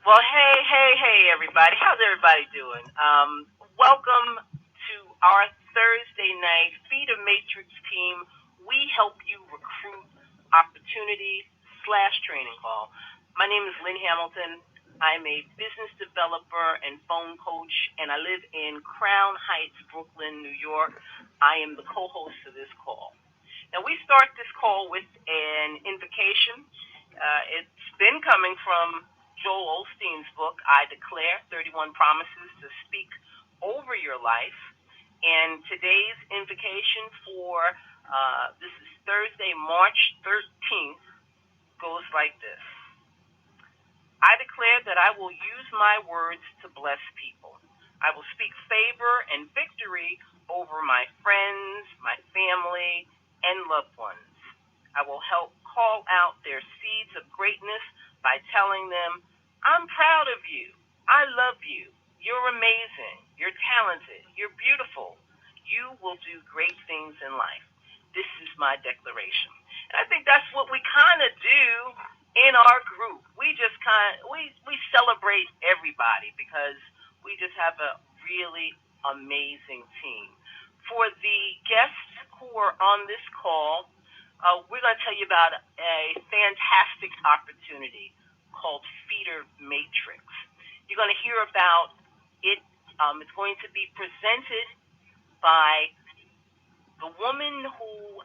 Well, hey, everybody. How's everybody doing? Welcome to our Thursday night Feeder Matrix team. We help you recruit opportunity slash training call. My name is Lynn Hamilton. I'm a business developer and phone coach, and I live in Crown Heights, Brooklyn, New York. I am the co-host of this call. Now, we start this call with an invocation. It's been coming from Joel Osteen's book, I Declare 31 Promises to Speak Over Your Life. And today's invocation for this is Thursday, March 13th, goes like this. I declare that I will use my words to bless people. I will speak favor and victory over my friends, my family, and loved ones. I will help call out their seeds of greatness by telling them, I'm proud of you. I love you. You're amazing. You're talented. You're beautiful. You will do great things in life. This is my declaration. And I think that's what we kind of do in our group. We just we celebrate everybody because we just have a really amazing team. For the guests who are on this call, we're going to tell you about a fantastic opportunity called Feeder Matrix. You're going to hear about it. It's going to be presented by the woman who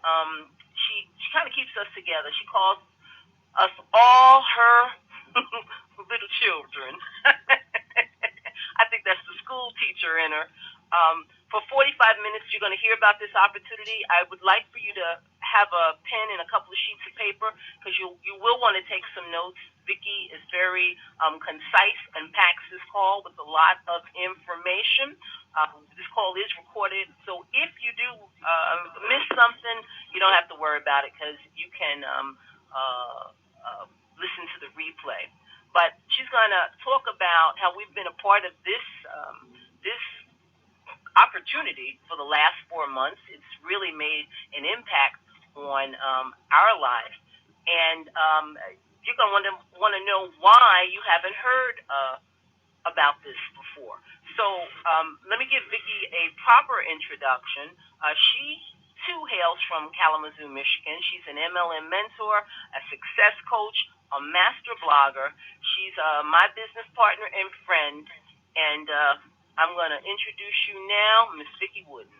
she kind of keeps us together. She calls us all her little children. I think that's the school teacher in her. For 45 minutes, you're going to hear about this opportunity. I would like for you to have a pen and a couple of sheets of paper because you will want to take some notes. Vicki is very concise and packs this call with a lot of information. This call is recorded, so if you do miss something, you don't have to worry about it because you can listen to the replay. But she's going to talk about how we've been a part of this opportunity for the last 4 months. It's really made an impact on our lives, and you're going to want to know why you haven't heard about this before. So let me give Vicki a proper introduction. She too hails from Kalamazoo, Michigan. She's an MLM mentor, a success coach, a master blogger. She's my business partner and friend, and I'm going to introduce you now, Miss Vicki Wooden.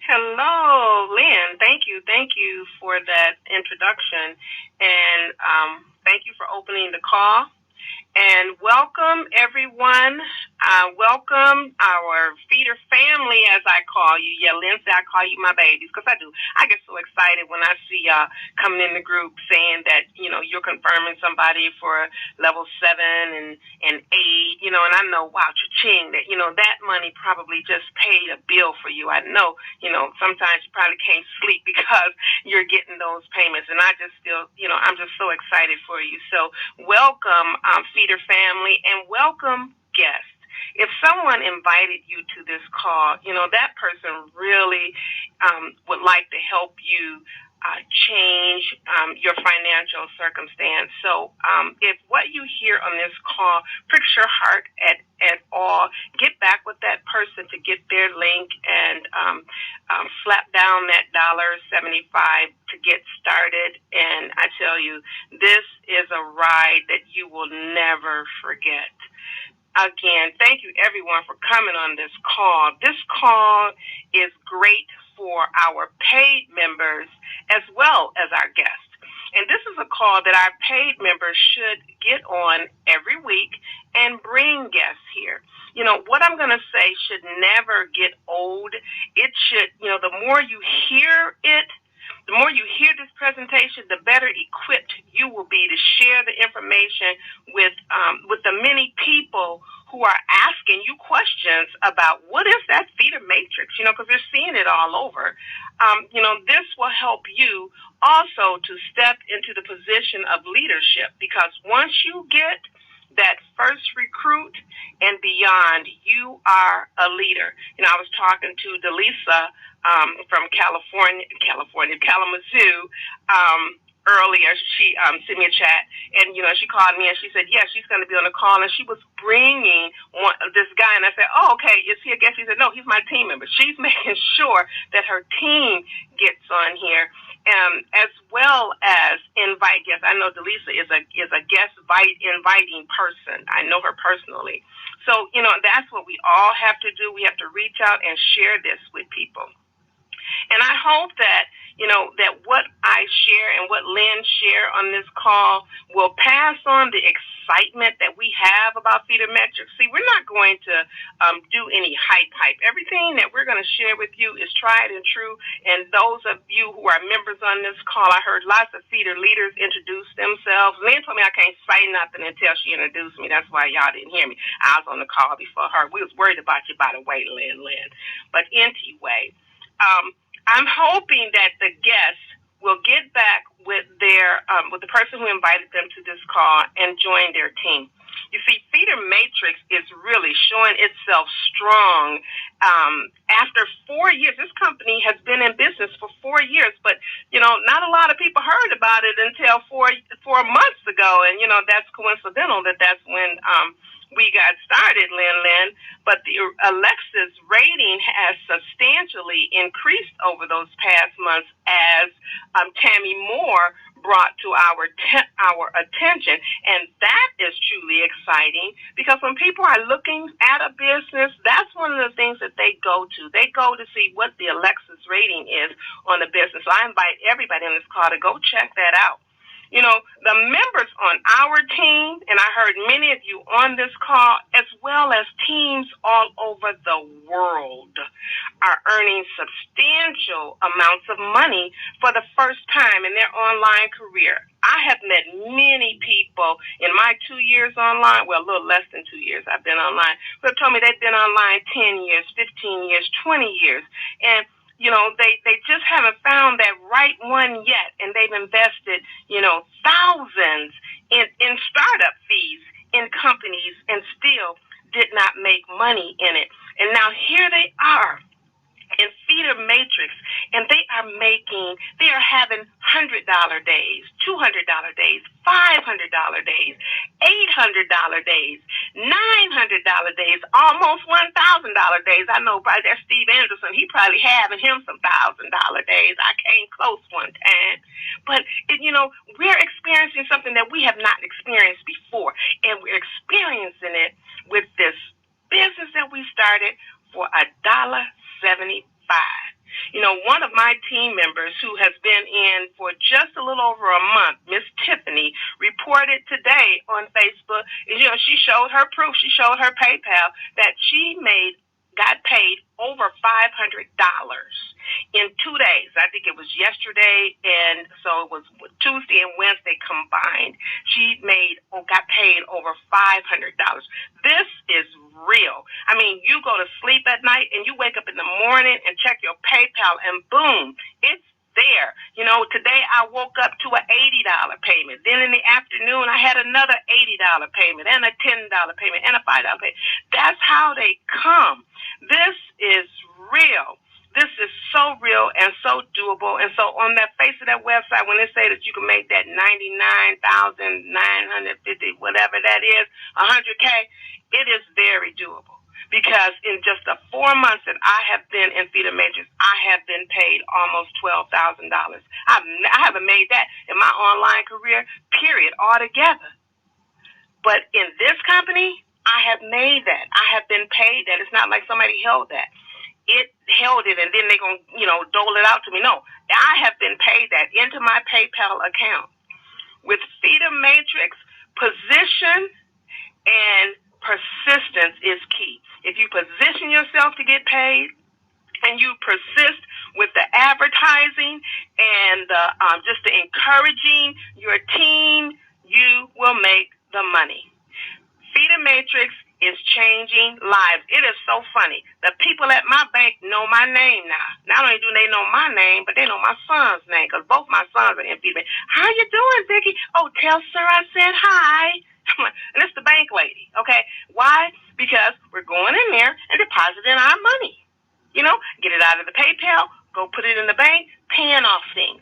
Hello, Lynn. Thank you for that introduction, and thank you for opening the call. And welcome, everyone. Welcome our feeder family, as I call you. Yeah, Lindsay, I call you my babies because I do. I get so excited when I see y'all coming in the group saying that, you're confirming somebody for level 7 and 8, and I know, wow, cha-ching, that, that money probably just paid a bill for you. I know, sometimes you probably can't sleep because you're getting those payments. And I just still, I'm just so excited for you. So welcome, Feeder family, and welcome guests. If someone invited you to this call, that person really would like to help you change your financial circumstance. So if what you hear on this call pricks your heart at all, get back with that person to get their link and slap down that $1.75 to get started. And I tell you, this is a ride that you will never forget. Again, thank you everyone for coming on this call. This call is great for our paid members as well as our guests. And this is a call that our paid members should get on every week and bring guests here. What I'm going to say should never get old. It should, the more you hear it, the more you hear this presentation, the better equipped you will be to share the information with the many people who are asking you questions about what is that feeder matrix, because they're seeing it all over. This will help you also to step into the position of leadership, because once you get that first recruit and beyond, you are a leader. I was talking to Delisa from Kalamazoo, earlier, she sent me a chat, and she called me and she said, yes, she's going to be on the call, and she was bringing this guy, and I said, oh, okay, is he a guest? She said, no, he's my team member. She's making sure that her team gets on here, as well as invite guests. I know Delisa is a guest inviting person. I know her personally. So, that's what we all have to do. We have to reach out and share this with people. And I hope that, that what I share and what Lynn share on this call will pass on the excitement that we have about Feeder Metrics. See, we're not going to do any hype. Everything that we're going to share with you is tried and true. And those of you who are members on this call, I heard lots of Feeder leaders introduce themselves. Lynn told me I can't say nothing until she introduced me. That's why y'all didn't hear me. I was on the call before her. We was worried about you, by the way, Lynn. But anyway, I'm hoping that the guests will get back with with the person who invited them to this call and join their team. You see, Feeder Matrix is really showing itself strong. After 4 years, this company has been in business for 4 years, but not a lot of people heard about it until 4 months ago, and that's coincidental that's when we got started, Lynn. But the Alexa's rating has substantially increased over those past months as Tammy Moore brought to our attention, and that is truly exciting, because when people are looking at a business, that's one of the things that they go to. They go to see what the Alexa's rating is on the business. So I invite everybody on this call to go check that out. The members on our team, and I heard many of you on this call, as well as teams all over the world, are earning substantial amounts of money for the first time in their online career. I have met many people in my 2 years online, well, a little less than 2 years I've been online, who have told me they've been online 10 years, 15 years, 20 years, and they just haven't found that right one yet, and they've invested, thousands in startup fees in companies and still did not make money in it. And now here they are in Feeder Matrix, and they are having $100 days, $200 days, $500 days, $800 days, $900 days, almost $1,000 days. I know probably that's Steve Anderson. He probably having him some $1,000 days. I came close one time. But, we're experiencing something that we have not experienced before, and we're experiencing it with this business that we started for $1.75. One of my team members who has been in for just a little over a month, Miss Tiffany, reported today on Facebook, she showed her proof, she showed her PayPal, that she got paid over $500 in 2 days. I think it was yesterday, and so it was Tuesday and Wednesday combined. She got paid over $500. This is real. I mean, you go to sleep at night and you wake up in the morning and check your PayPal, and boom, it's there. Today I woke up to an $80 payment. Then in the afternoon I had another $80 payment and a $10 payment and a $5 payment. That's how they come. This is real. This is so real and so doable. And so on that face of that website, when they say that you can make that $99,950, whatever that is, $100K, it is very doable. Because in just the 4 months that I have been in Feeder Matrix, I have been paid almost $12,000. I haven't made that in my online career, period, altogether. But in this company, I have made that. I have been paid that. It's not like somebody held that. It held it, and then they're going to, dole it out to me. No, I have been paid that into my PayPal account. With Feeder Matrix, position and persistence is key. If you position yourself to get paid and you persist with the advertising and just the encouraging your team, you will make the money. Feeder Matrix is changing lives. It is so funny. The people at my bank know my name now. Not only do they know my name, but they know my son's name, because both my sons are in Feeder Matrix. How you doing, Vicki? Oh, tell sir I said hi. And it's the bank lady, okay? Why? Because we're going in there and depositing our money. Get it out of the PayPal, go put it in the bank, paying off things,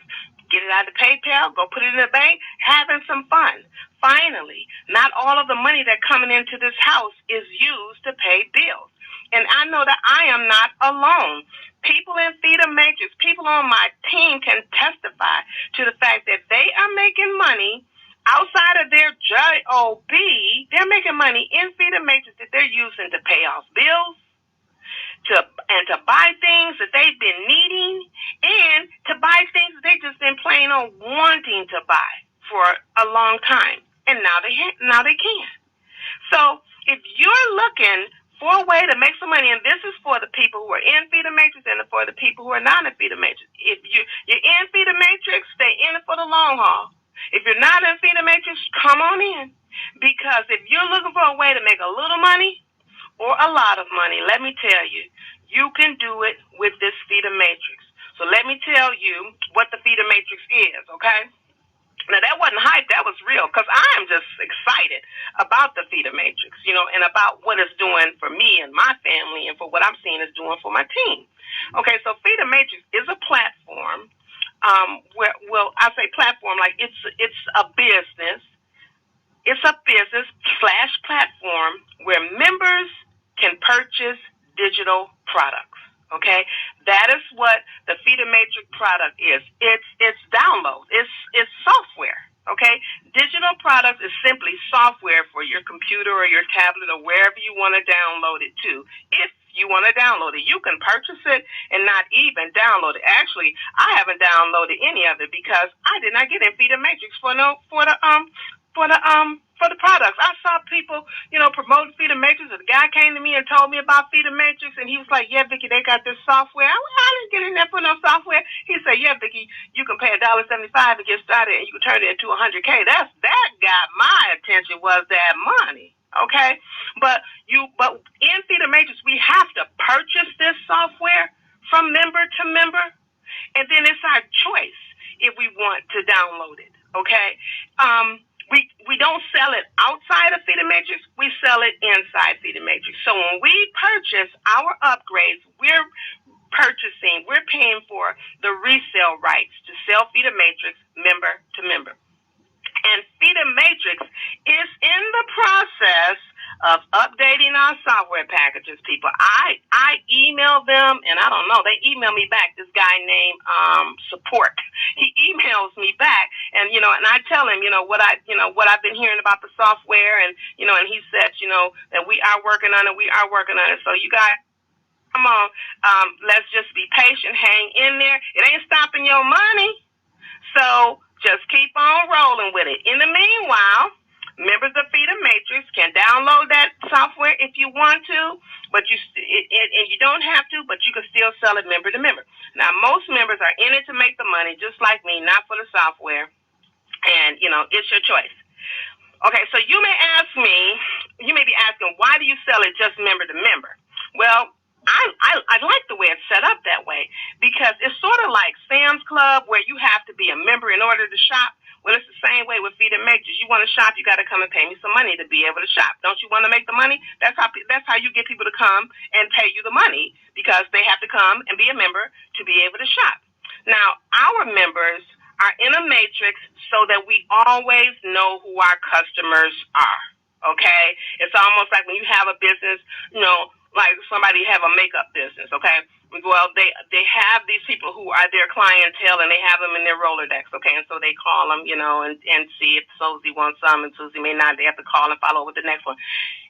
get it out of PayPal, go put it in the bank, having some fun. Finally, not all of the money that's coming into this house is used to pay bills. And I know that I am not alone. People in Feeder Matrix, people on my team can testify to the fact that they are making money outside of their job. They're making money in Feeder Matrix that they're using to pay off bills, to buy things that they've been needing, and to buy things that they've just been plain on wanting to buy for a long time. And now they can. So if you're looking for a way to make some money, and this is for the people who are in Feeder Matrix and for the people who are not in Feeder Matrix. If you're in Feeder Matrix, stay in it for the long haul. If you're not in Feeder Matrix, come on in. Because if you're looking for a way to make a little money or a lot of money, let me tell you, you can do it with this Feeder Matrix. So let me tell you what the Feeder Matrix is, okay? Now, that wasn't hype. That was real, because I am just excited about the Feeder Matrix, and about what it's doing for me and my family and for what I'm seeing it's doing for my team. Okay, so Feeder Matrix is a platform I say platform like it's a business. It's a business/platform where members can purchase digital products. Okay, that is what the Feeder Matrix product is. It's download. It's software. Okay, digital products is simply software for your computer or your tablet or wherever you want to download it to. If you want to download it, you can purchase it and not even download it. Actually, I haven't downloaded any of it because I did not get in Feeder Matrix for the products. I saw people, promoting Feeder Matrix. The guy came to me and told me about Feeder Matrix, and he was like, "Yeah, Vicki, they got this software." I didn't get in there for no software. He said, "Yeah, Vicki, you can pay $1.75 to get started, and you can turn it into $100K." That got my attention, was that money. Okay, but in Feeder Matrix, we have to purchase this software from member to member, and then it's our choice if we want to download it. Okay. We don't sell it outside of Feeder Matrix. We sell it inside Feeder Matrix. So when we purchase our upgrades, we're paying for the resale rights to sell Feeder Matrix member to member. And Feeder Matrix is in the process of updating our software packages, people. I email them, and I don't know, they email me back, this guy named Support. He emails me back, and and I tell him, what I've been hearing about the software, and and he said, that we are working on it. So you guys, come on, let's just be patient, hang in there. It ain't stopping your money. So just keep on rolling with it. In the meanwhile, members of Feeder Matrix can download that software if you want to, but and you don't have to, but you can still sell it member to member. Now, most members are in it to make the money, just like me, not for the software, and it's your choice. Okay, so you may be asking, why do you sell it just member to member? Well, I like the way it's set up that way, because it's sort of like Sam's Club, where you have to be a member in order to shop. Well, it's the same way with Feeder Matrix. You want to shop, you got to come and pay me some money to be able to shop. Don't you want to make the money? That's how you get people to come and pay you the money, because they have to come and be a member to be able to shop. Now, our members are in a matrix so that we always know who our customers are. Okay? It's almost like when you have a business, like somebody have a makeup business, okay? Well, they have these people who are their clientele, and they have them in their Rolodex, okay? And so they call them, and see if Susie wants some, and Susie may not. They have to call and follow with the next one.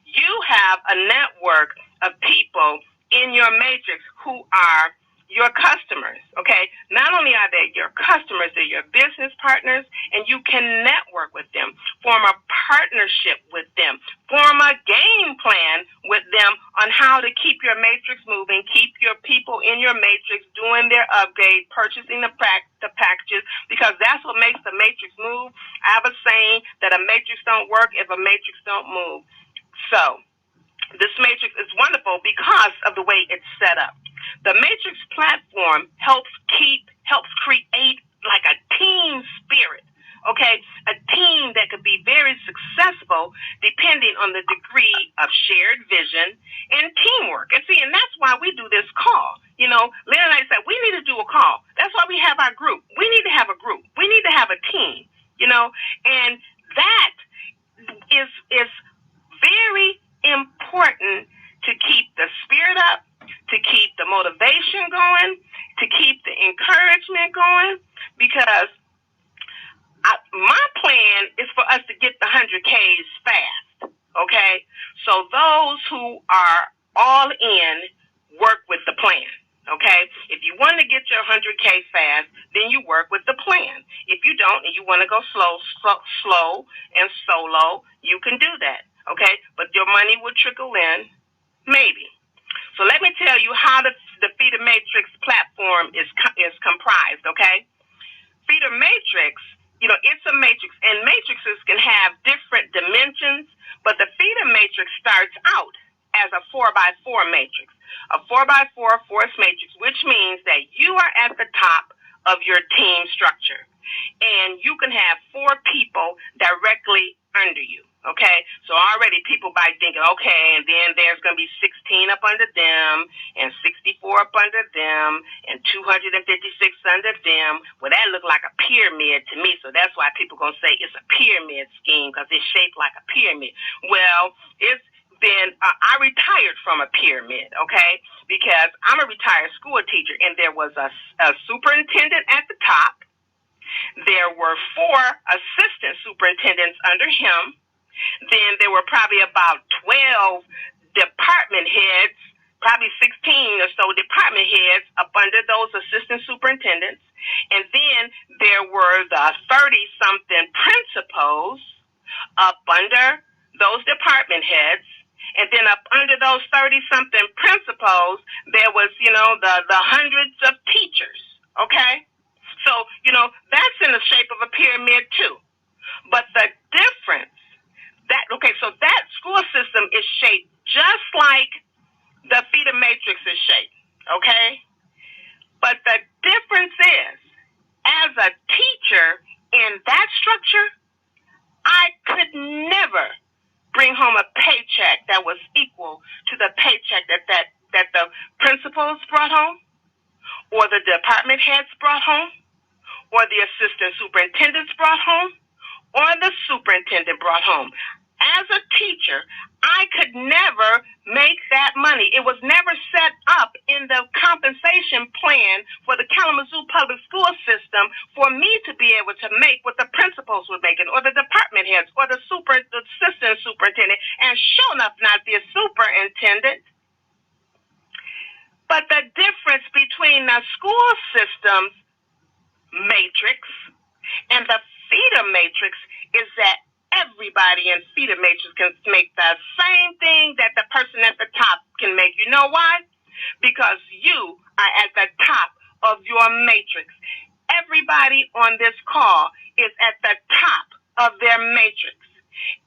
You have a network of people in your matrix who are your customers, okay? Not only are they your customers, they're your business partners, and you can network with them, form a partnership with them, form a game plan with them on how to keep your matrix moving, keep your people in your matrix doing their upgrade, purchasing the packages, because that's what makes the matrix move. I have a saying that a matrix don't work if a matrix don't move. So this matrix is wonderful because of the way it's set up. The Matrix platform helps create like a team spirit, okay? A team that could be very successful depending on the degree of shared vision and teamwork. And see, and that's why we do this call. You know, Lynn and I said, we need to do a call. That's why we have our group. We need to have a group. We need to have a team, you know, and that is very important to keep the spirit up, to keep the motivation going, to keep the encouragement going, because my plan is for us to get the 100Ks fast, okay? So those who are all in, work with the plan, okay? If you want to get your 100K fast, then you work with the plan. If you don't and you want to go slow and solo, you can do that, okay? But your money will trickle in, maybe. So let me tell you how the Feeder Matrix platform is comprised, okay? Feeder Matrix, you know, it's a matrix, and matrices can have different dimensions, but the Feeder Matrix starts out as a 4x4 matrix, a 4x4 force matrix, which means that you are at the top of your team structure, and you can have 4 people directly under you. Okay, so already people by thinking, okay, and then there's going to be 16 up under them, and 64 up under them, and 256 under them. Well, that looked like a pyramid to me, so that's why people going to say it's a pyramid scheme, because it's shaped like a pyramid. Well, it's been, I retired from a pyramid, okay, because I'm a retired school teacher, and there was a superintendent at the top. There were 4 assistant superintendents under him. Then there were probably about 12 department heads, probably 16 or so department heads up under those assistant superintendents. And then there were the 30-something principals up under those department heads. And then up under those 30-something principals, there was, you know, the hundreds of teachers, okay? So, you know, that's in the shape of a pyramid too. But the difference, so that school system is shaped just like the Feeder Matrix is shaped, okay? But the difference is, as a teacher in that structure, I could never bring home a paycheck that was equal to the paycheck that the principals brought home, or the department heads brought home, or the assistant superintendents brought home, or the superintendent brought home. As a teacher, I could never make that money. It was never set up in the compensation plan for the Kalamazoo public school system for me to be able to make what the principals were making, or the department heads, or the assistant superintendent, and sure enough, not the superintendent. But the difference between the school system's matrix and the Feeder Matrix is that everybody in Feeder Matrix can make the same thing that the person at the top can make. You know why? Because you are at the top of your matrix. Everybody on this call is at the top of their matrix.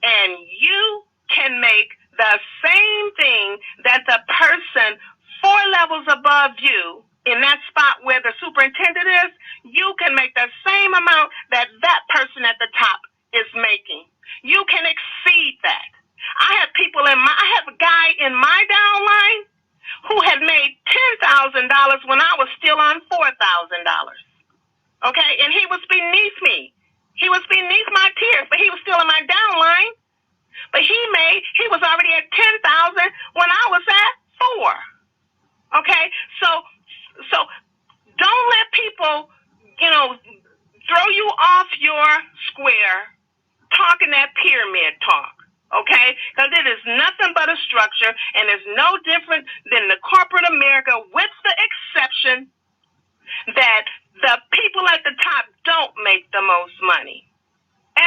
And you can make the same thing that the person 4 levels above you, in that spot where the superintendent is, you can make the same amount that person at the top is making. You can exceed that. I have a guy in my downline who had made $10,000 when I was still on $4,000. Okay, and he was beneath me. He was beneath my tiers, but he was still in my downline. But he was already at 10,000 when I was at 4. Okay, so don't let people, you know, throw you off your square talking that pyramid talk, okay? Because it is nothing but a structure, and it's no different than the corporate America, with the exception that the people at the top don't make the most money.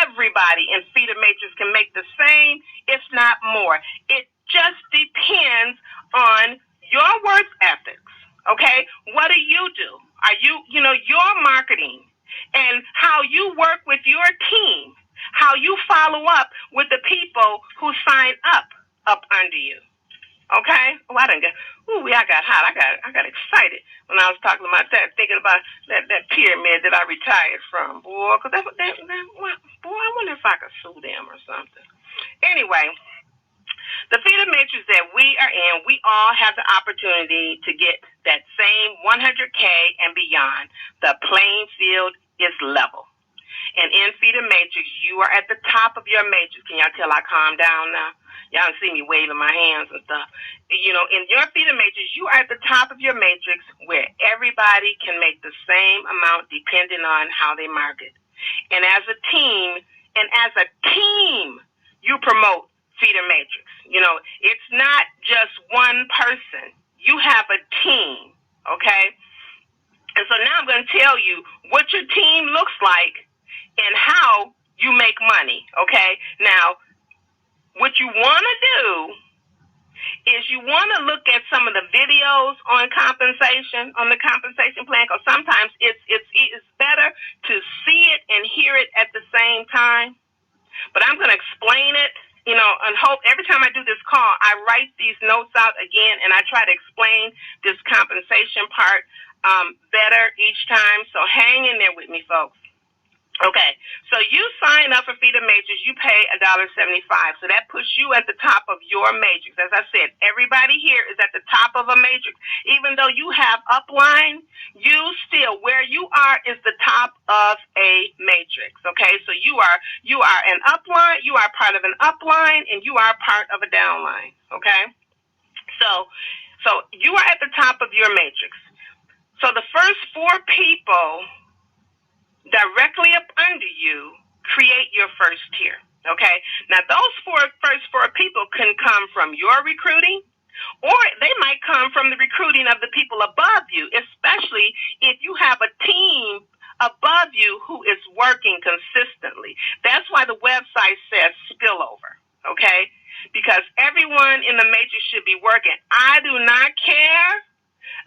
Everybody in Feeder Matrix can make the same, if not more. It just depends on your work ethics, okay? What do? Are your marketing and how you work with your team, how you follow up with the people who sign up under you, Okay? Oh, I got hot. I got excited when I was talking about that, thinking about that pyramid that I retired from. Boy, because boy, I wonder if I could sue them or something. Anyway, the feeder matrix that we are in, we all have the opportunity to get that same 100K and beyond. The playing field is level. And in feeder matrix, you are at the top of your matrix. Can y'all tell I calmed down now? Y'all can see me waving my hands and stuff. You know, in your feeder matrix, you are at the top of your matrix where everybody can make the same amount depending on how they market. And as a team, you promote feeder matrix. You know, it's not just one person. You have a team, okay? And so now I'm going to tell you what your team looks like and how you make money, okay? Now, what you want to do is you want to look at some of the videos on compensation, on the compensation plan, because sometimes it's better to see it and hear it at the same time. But I'm going to explain it, you know, and hope every time I do this call, I write these notes out again, and I try to explain this compensation part better each time. So hang in there with me, folks. Okay, so you sign up for feeder matrix, you pay $1.75, so that puts you at the top of your matrix. As I said, everybody here is at the top of a matrix. Even though you have upline, you still, where you are is the top of a matrix, okay? So you are an upline, you are part of an upline, and you are part of a downline, okay? So you are at the top of your matrix. So the first 4 people directly up under you create your first tier, okay? Now, those first four people can come from your recruiting, or they might come from the recruiting of the people above you, especially if you have a team above you who is working consistently. That's why the website says spillover, okay? Because everyone in the matrix should be working. I do not care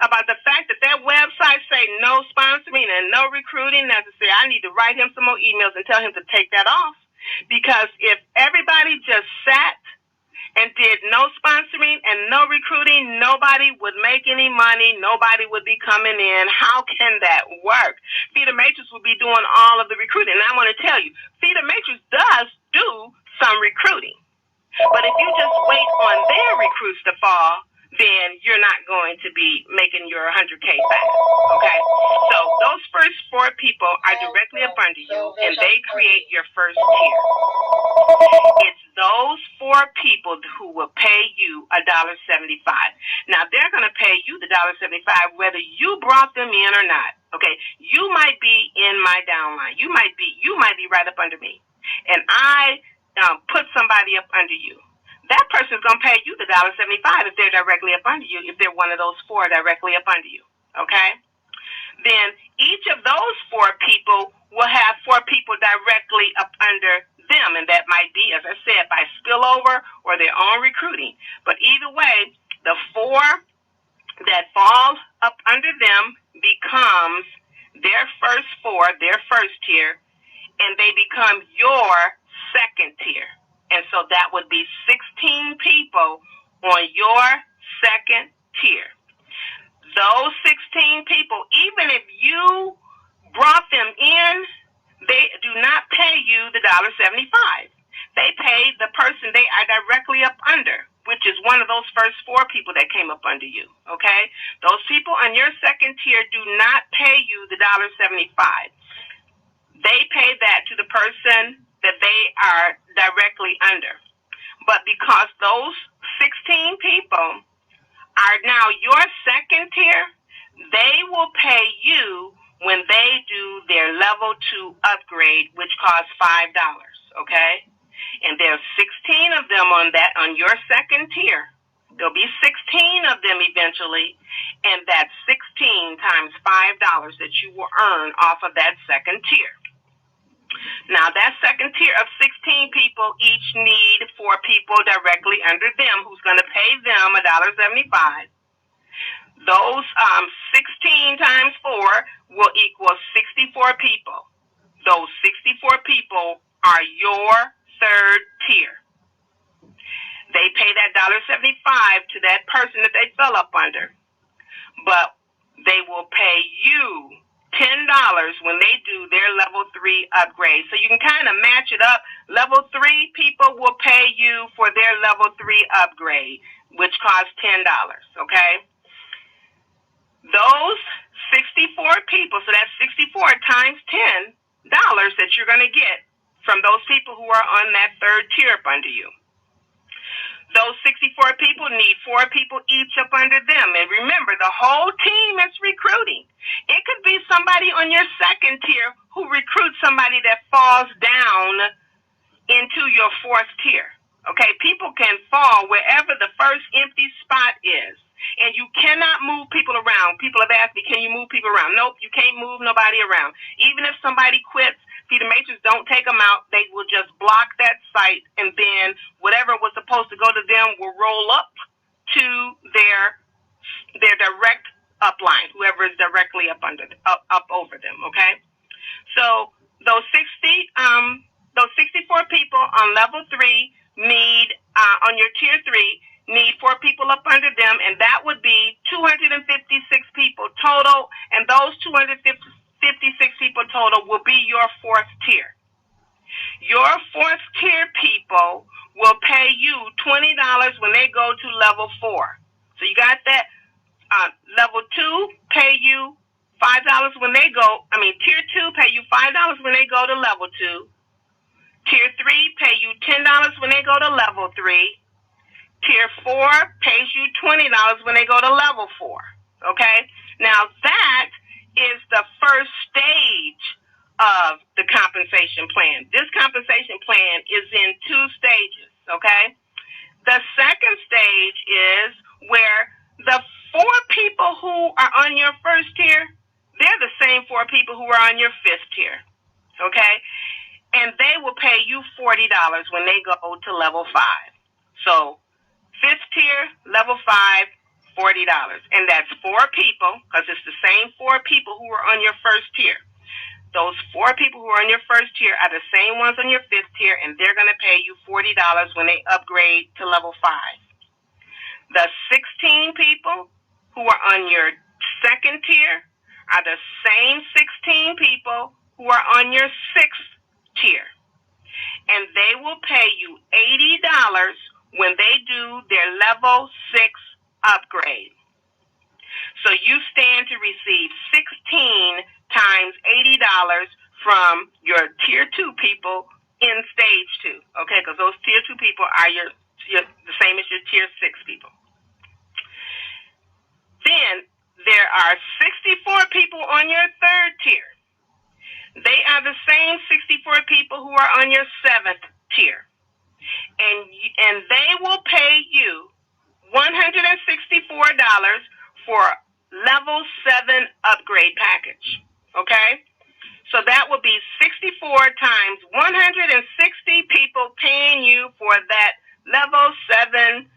about the fact that website say no sponsoring and no recruiting necessary. I need to write him some more emails and tell him to take that off. Because if everybody just sat and did no sponsoring and no recruiting, nobody would make any money. Nobody would be coming in. How can that work? Feeder Matrix would be doing all of the recruiting. And I want to tell you, Feeder Matrix does do some recruiting. But if you just wait on their recruits to fall, then you're not going to be making your 100K back, okay? So those first 4 people are directly up under you, and they create your first tier. It's those 4 people who will pay you $1.75. Now, they're going to pay you the $1.75 whether you brought them in or not, okay? You might be in my downline. You might be right up under me, and I put somebody up under you. That person's going to pay you the $1.75 if they're directly up under you, if they're one of those 4 directly up under you, okay? Then each of those 4 people will have 4 people directly up under them, and that might be, as I said, by spillover or their own recruiting. But either way, the 4 that fall up under them becomes their first 4, their first tier, and they become your second tier. And so that would be 16 people on your second tier. Those 16 people, even if you brought them in, they do not pay you the $1.75. They pay the person they are directly up under, which is one of those first 4 people that came up under you, okay? Those people on your second tier do not pay you the $1.75. They pay that to the person that they are directly under. But because those 16 people are now your second tier, they will pay you when they do their level 2 upgrade, which costs $5, okay? And there's 16 of them on your second tier. There'll be 16 of them eventually, and that's 16 times $5 that you will earn off of that second tier. Now, that second tier of 16 people each need 4 people directly under them who's going to pay them $1.75. Those 16 times 4 will equal 64 people. Those 64 people are your third tier. They pay that $1.75 to that person that they fell up under. But they will pay you $10 when they do their level 3 upgrade. So you can kind of match it up. Level 3 people will pay you for their level 3 upgrade, which costs $10, okay? Those 64 people, so that's 64 times $10 that you're going to get from those people who are on that third tier up under you. Those 64 people need 4 people each up under them. And remember, the whole team is recruiting. It could be somebody on your second tier who recruits somebody that falls down into your fourth tier. Okay, people can fall wherever the first empty spot is. And you cannot move people around. People have asked me, can you move people around? Nope, you can't move nobody around. Even if somebody quits, Feeder Matrix don't take them out. They will just block that site, and then whatever was supposed to go to them will roll up to their direct upline, whoever is directly up over them. Okay, so those 64 people on level 3 need on your tier 3 need 4 people up under them, and that would be 256 people total, and those 256 people total will be your fourth tier. Your fourth tier people will pay you $20 when they go to level 4. So you got that. Level 2 pay you $5 when they go. Tier 2 pay you $5 when they go to level 2. Tier 3 pay you $10 when they go to level 3. Tier 4 pays you $20 when they go to level 4. Okay? Now that is the first stage of the compensation plan. This compensation plan is in 2 stages, okay? The second stage is where the 4 people who are on your first tier, they're the same 4 people who are on your 5th tier, okay? And they will pay you $40 when they go to level 5. So 5th tier, level 5, $40. And that's 4 people, because it's the same 4 people who are on your first tier. Those 4 people who are on your first tier are the same ones on your 5th tier, and they're going to pay you $40 when they upgrade to level 5. The 16 people who are on your second tier are the same 16 people who are on your 6th tier. And they will pay you $80 when they do their level 6 upgrade. So you stand to receive 16 times $80 from your tier 2 people in stage 2. Okay, because those tier 2 people are the same as your tier 6 people. Then there are 64 people on your third tier. They are the same 64 people who are on your 7th tier. And they will pay you $164 for level 7 upgrade package. Okay? So that will be 64 times 160 people paying you for that level 7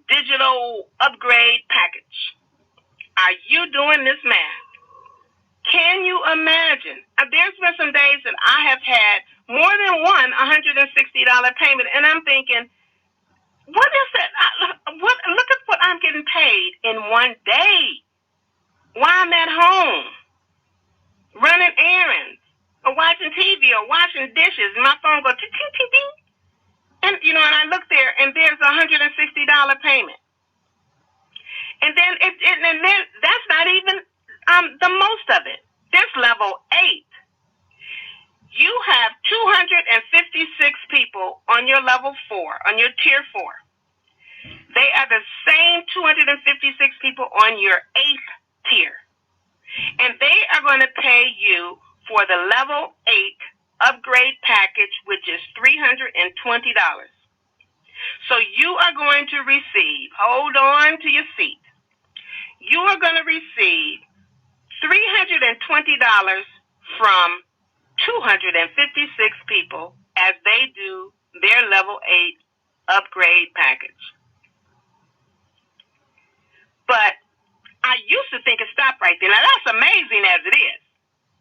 digital upgrade package. Are you doing this math? Can you imagine? There's been some days that I have had more than one $160 payment, and I'm thinking, what is that? Look at what I'm getting paid in one day while I'm at home, running errands, or watching TV, or washing dishes, and my phone goes, ting, ting, ting. And, and I look there, and there's a $160 payment. And then, and then that's not even the most of it. This level 8. You have 256 people on your level 4, on your tier 4. They are the same 256 people on your 8th tier. And they are going to pay you for the level 8 upgrade package, which is $320. So you are going to receive, hold on to your seat, you are going to receive $320 from 256 people as they do their level 8 upgrade package. But I used to think it stopped right there. Now that's amazing as it is.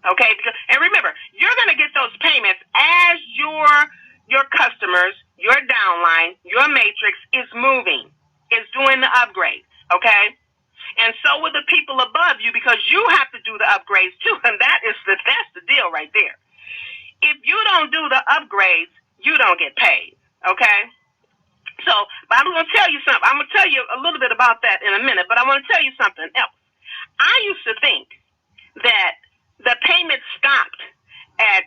Okay, and remember, you're going to get those payments as your customers your downline, your matrix is moving, is doing the upgrades, okay? And so will the people above you, because you have to do the upgrades too, and that's the deal right there. If you don't do the upgrades, you don't get paid, okay? So, but I'm going to tell you something. I'm going to tell you a little bit about that in a minute, but I want to tell you something else. I used to think that the payment stopped at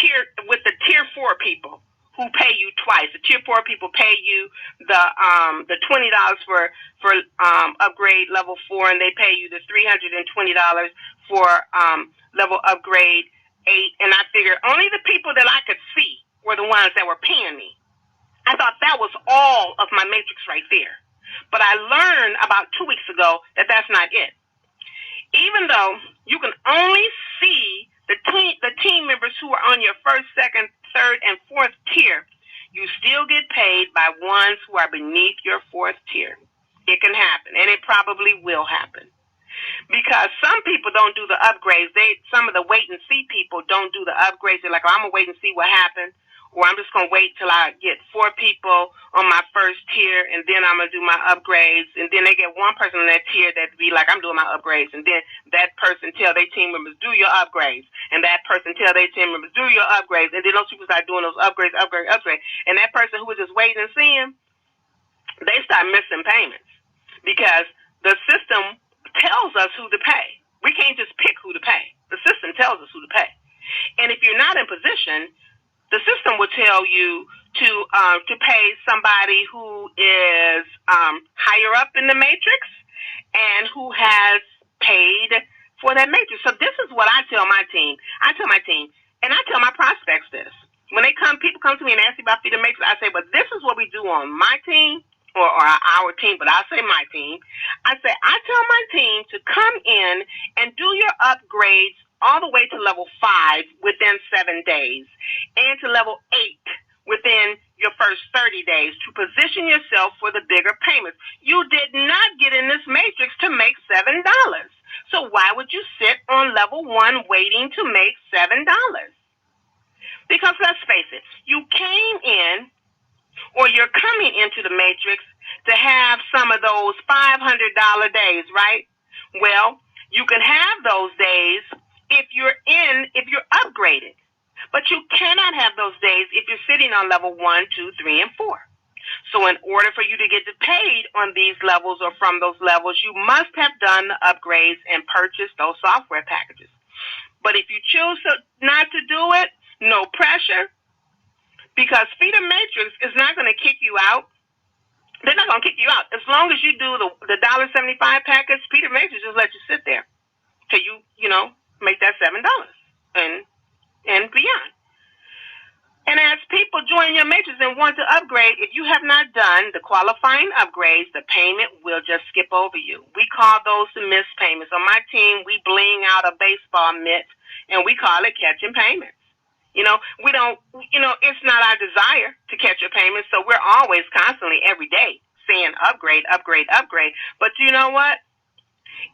tier 4 people who pay you twice. The tier 4 people pay you the $20 for upgrade level 4, and they pay you the $320 for level upgrade 8. And I figured only the people that I could see were the ones that were paying me. I thought that was all of my matrix right there. But I learned about 2 weeks ago that that's not it. Even though you can only see the team members who are on your first, second, third, and fourth tier, you still get paid by ones who are beneath your fourth tier. It can happen, and it probably will happen. Because some people don't do the upgrades. Some of the wait and see people don't do the upgrades. They're like, oh, I'm going to wait and see what happens. Or I'm just going to wait till I get 4 people on my first tier, and then I'm going to do my upgrades. And then they get one person on that tier that be like, I'm doing my upgrades. And then that person tell their team members, do your upgrades. And that person tell their team members, do your upgrades. And then those people start doing those upgrades. And that person who was just waiting and seeing, they start missing payments. Because the system tells us who to pay. We can't just pick who to pay. The system tells us who to pay. And if you're not in position, the system will tell you to pay somebody who is higher up in the matrix and who has paid for that matrix. So this is what I tell my team. I tell my team, and I tell my prospects this. When people come to me and ask me about Feeder Matrix, I say, but this is what we do on my team or our team, but I say my team. I tell my team to come in and do your upgrades all the way to level 5 within 7 days, and to level 8 within your first 30 days to position yourself for the bigger payments. You did not get in this matrix to make $7. So why would you sit on level 1 waiting to make $7? Because let's face it, you came in, or you're coming into the matrix to have some of those $500 days, right? Well, you can have those days if you're upgraded. But you cannot have those days if you're sitting on level 1, 2, 3, and 4. So in order for you to get paid on these levels or from those levels, you must have done the upgrades and purchased those software packages. But if you choose not to do it, no pressure, because Feeder Matrix is not going to kick you out. They're not going to kick you out. As long as you do the $1.75 package, Feeder Matrix just let you sit there till you make that $7 and beyond. And as people join your matrix and want to upgrade, if you have not done the qualifying upgrades, the payment will just skip over you. We call those the missed payments. On my team, we bling out a baseball mitt, and we call it catching payments. We don't, it's not our desire to catch your payments, so we're always constantly every day saying upgrade, upgrade, upgrade. But you know what?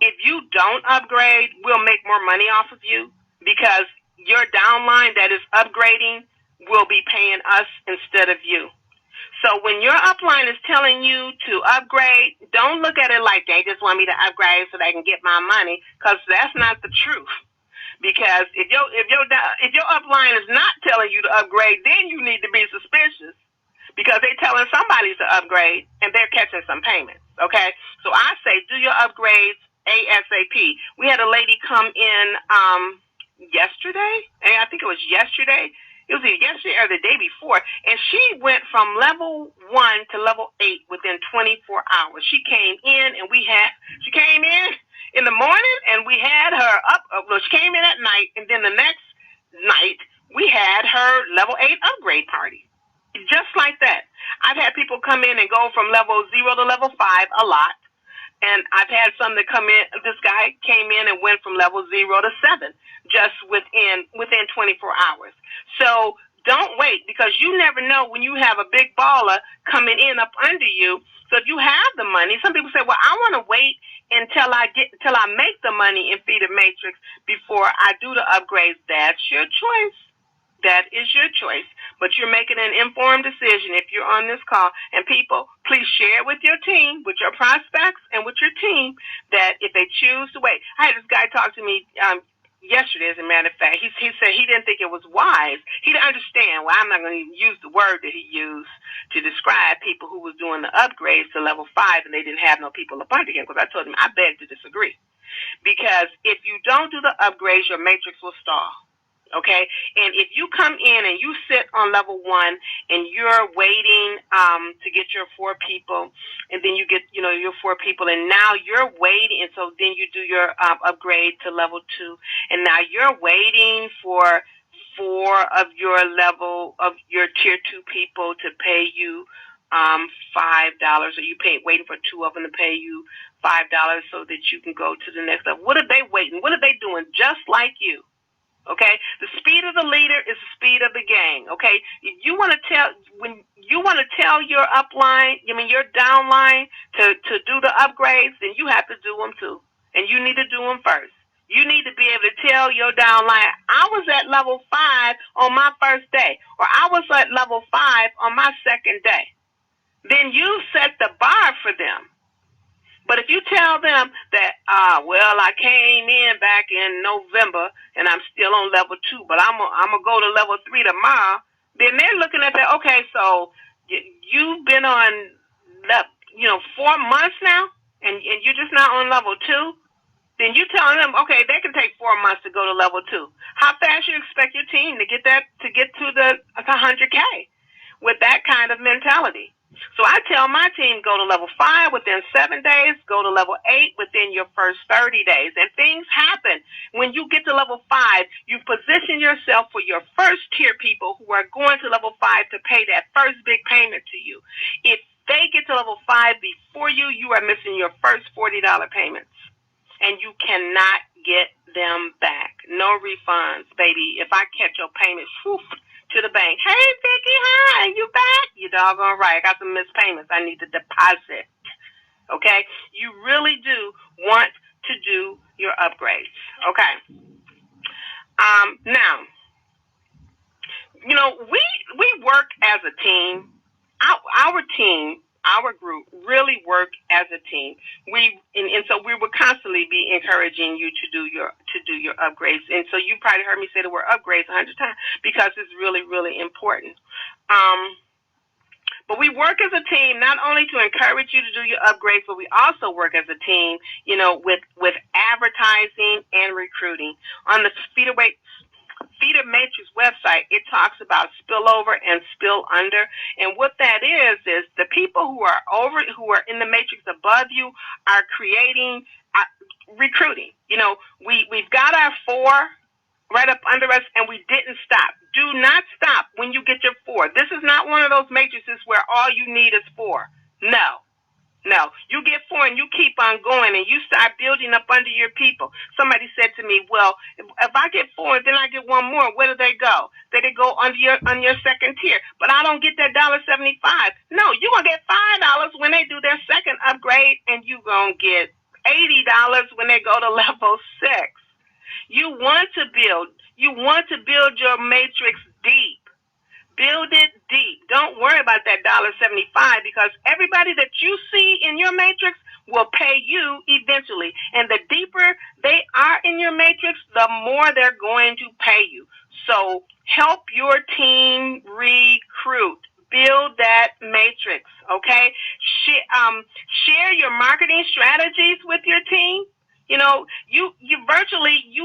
If you don't upgrade, we'll make more money off of you, because your downline that is upgrading will be paying us instead of you. So when your upline is telling you to upgrade, don't look at it like they just want me to upgrade so they can get my money, because that's not the truth. Because if your upline is not telling you to upgrade, then you need to be suspicious, because they're telling somebody to upgrade and they're catching some payments. Okay, so I say do your upgrades ASAP. We had a lady come in yesterday, and I think it was yesterday. It was either yesterday or the day before, and she went from level 1 to level 8 within 24 hours. She came in, and she came in the morning, and we had her up. Well, she came in at night, and then the next night we had her level 8 upgrade party. Just like that. I've had people come in and go from level 0 to level 5 a lot. And I've had some that come in. This guy came in and went from level 0 to 7 just within 24 hours. So don't wait, because you never know when you have a big baller coming in up under you. So if you have the money, some people say, well, I want to wait until I make the money in Feeder Matrix before I do the upgrades. That's your choice. That is your choice, but you're making an informed decision if you're on this call. And people, please share with your team, with your prospects, and with your team that if they choose to wait. I had this guy talk to me yesterday, as a matter of fact. He said he didn't think it was wise. He didn't understand. Well, I'm not going to even use the word that he used to describe people who was doing the upgrades to level 5 and they didn't have no people up under him, because I told him I beg to disagree. Because if you don't do the upgrades, your matrix will stall. Okay, and if you come in and you sit on level 1 and you're waiting to get your 4 people, and then you get your 4 people, and now you're waiting, and so then you do your upgrade to level 2, and now you're waiting for 4 of your tier 2 people to pay you $5, or you waiting for 2 of them to pay you $5 so that you can go to the next level. What are they waiting? What are they doing? Just like you. Okay, the speed of the leader is the speed of the gang. Okay, if you want to tell your upline, your downline to do the upgrades, then you have to do them too, and you need to do them first. You need to be able to tell your downline, I was at level 5 on my first day, or I was at level 5 on my second day. Then you set the bar for them. But if you tell them that, I came in back in November and I'm still on level 2, but I'm gonna go to level 3 tomorrow, then they're looking at that. Okay, so you've been on 4 months now, and you're just not on level 2. Then you telling them, okay, they can take 4 months to go to level 2. How fast you expect your team to get to the 100K with that kind of mentality? So I tell my team, go to level 5 within 7 days, go to level 8 within your first 30 days. And things happen. When you get to level 5, you position yourself for your first tier people who are going to level 5 to pay that first big payment to you. If they get to level 5 before you, you are missing your first $40 payments. And you cannot get them back. No refunds, baby. If I catch your payment, to the bank. Hey, Vicki, hi, you back? You doggone right. I got some missed payments. I need to deposit. Okay? You really do want to do your upgrades. Okay? Now, we work as a team. Our team, our group, really work as a team. So we will constantly be encouraging you to do your upgrades. And so you probably heard me say the word upgrades 100 times because it's really, really important. But we work as a team not only to encourage you to do your upgrades, but we also work as a team, with advertising and recruiting. On the Feeder Matrix website, it talks about spillover and spillunder, and what that is the people who are in the matrix above you are creating recruiting. We've got our 4 right up under us, and we didn't stop. Do not stop when you get your 4. This is not one of those matrices where all you need is 4. No, you get 4 and you keep on going and you start building up under your people. Somebody said to me, well, if I get 4 and then I get 1 more, where do they go? They go on your second tier. But I don't get that $1.75. No, you're going to get $5 when they do their second upgrade, and you're going to get $80 when they go to level 6. You want to build your matrix deep. Build it deep. Don't worry about that $1.75, because everybody that you see in your matrix will pay you eventually. And the deeper they are in your matrix, the more they're going to pay you. So help your team recruit. Build that matrix, okay? Share your marketing strategies with your team. You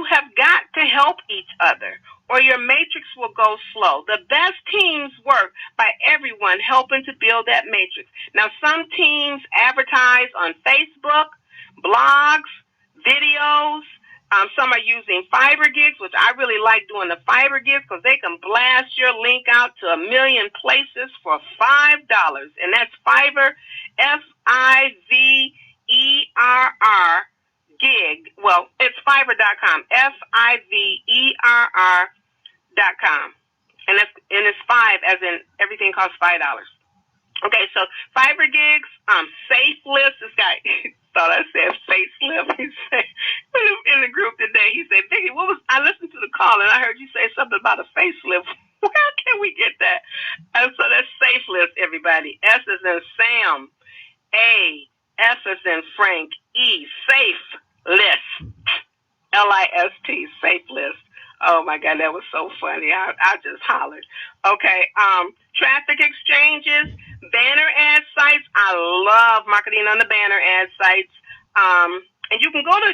have got to help each other, or your matrix will go slow. The best teams work by everyone helping to build that matrix. Now, some teams advertise on Facebook, blogs, videos. Some are using Fiverr gigs, which I really like doing the Fiverr gigs because they can blast your link out to 1 million places for $5. And that's Fiverr, Fiverr gig. Well, it's Fiverr.com, Fiverr.com. And it's 5 as in everything costs $5. Okay, so Fiverr gigs, Safelifts. This guy thought I said facelift. He said in the group today, he said, Vicki, I listened to the call and I heard you say something about a facelift. Where can we get that? And so that's Safe List, everybody. S is in Sam. A. F is in Frank. E. Safe List. List. Safe List. Oh my God, that was so funny. I just hollered. Okay. Traffic exchanges, banner ad sites. I love marketing on the banner ad sites. And you can go to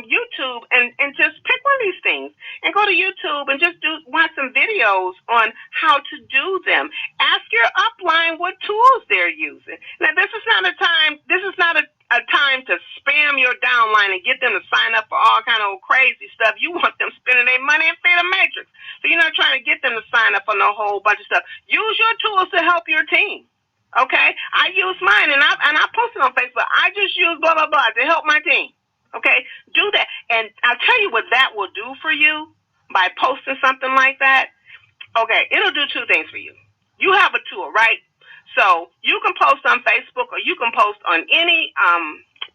YouTube and just pick one of these things and go to YouTube and just watch some videos on how to do them. Ask your upline what tools they're using. Now, this is not a time to spam your downline and get them to sign up for all kind of crazy stuff. You want them spending their money in Feeder Matrix. So you're not trying to get them to sign up on a whole bunch of stuff. Use your tools to help your team. Okay, I use mine and I post it on Facebook. I just use blah blah blah to help my team. Okay, do that, and I'll tell you what that will do for you by posting something like that. Okay, it'll do two things for you. You have a tool, right? So you can post on Facebook or you can post on any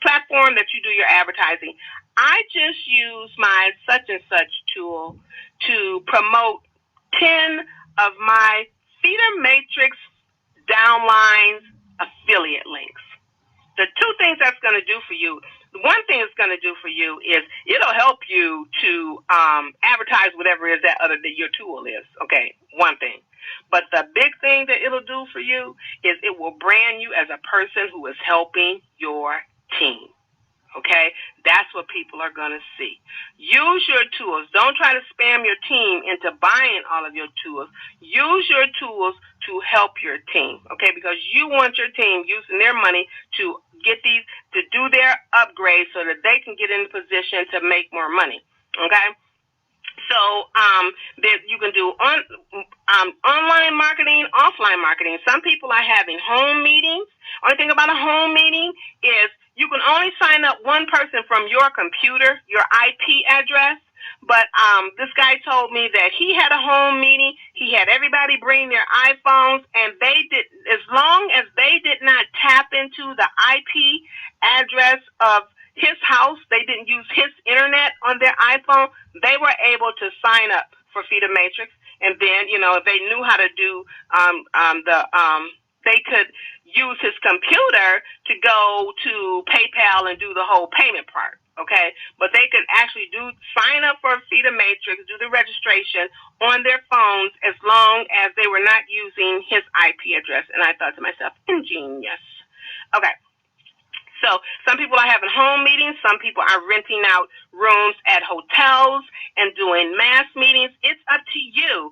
platform that you do your advertising. I just use my such and such tool to promote 10 of my Feeder Matrix downlines affiliate links. The two things that's going to do for you, the one thing it's going to do for you is it'll help you to advertise whatever it is that your tool is. Okay, one thing. But the big thing that it'll do for you is it will brand you as a person who is helping your team. Okay, that's what people are going to see. Use your tools. Don't try to spam your team into buying all of your tools. Use your tools to help your team, okay, because you want your team using their money to do their upgrades so that they can get in a position to make more money, okay? So you can do online marketing, offline marketing. Some people are having home meetings. Only thing about a home meeting is you can only sign up one person from your computer, your IP address. But this guy told me that he had a home meeting. He had everybody bring their iPhones, and as long as they did not tap into the IP address of his house, they didn't use his internet on their iPhone, they were able to sign up for Feeder Matrix. And then, if they knew how to do they could use his computer to go to PayPal and do the whole payment part, okay? But they could actually sign up for Feeder Matrix, do the registration on their phones as long as they were not using his IP address. And I thought to myself, ingenious. Okay. So some people are having home meetings. Some people are renting out rooms at hotels and doing mass meetings. It's up to you.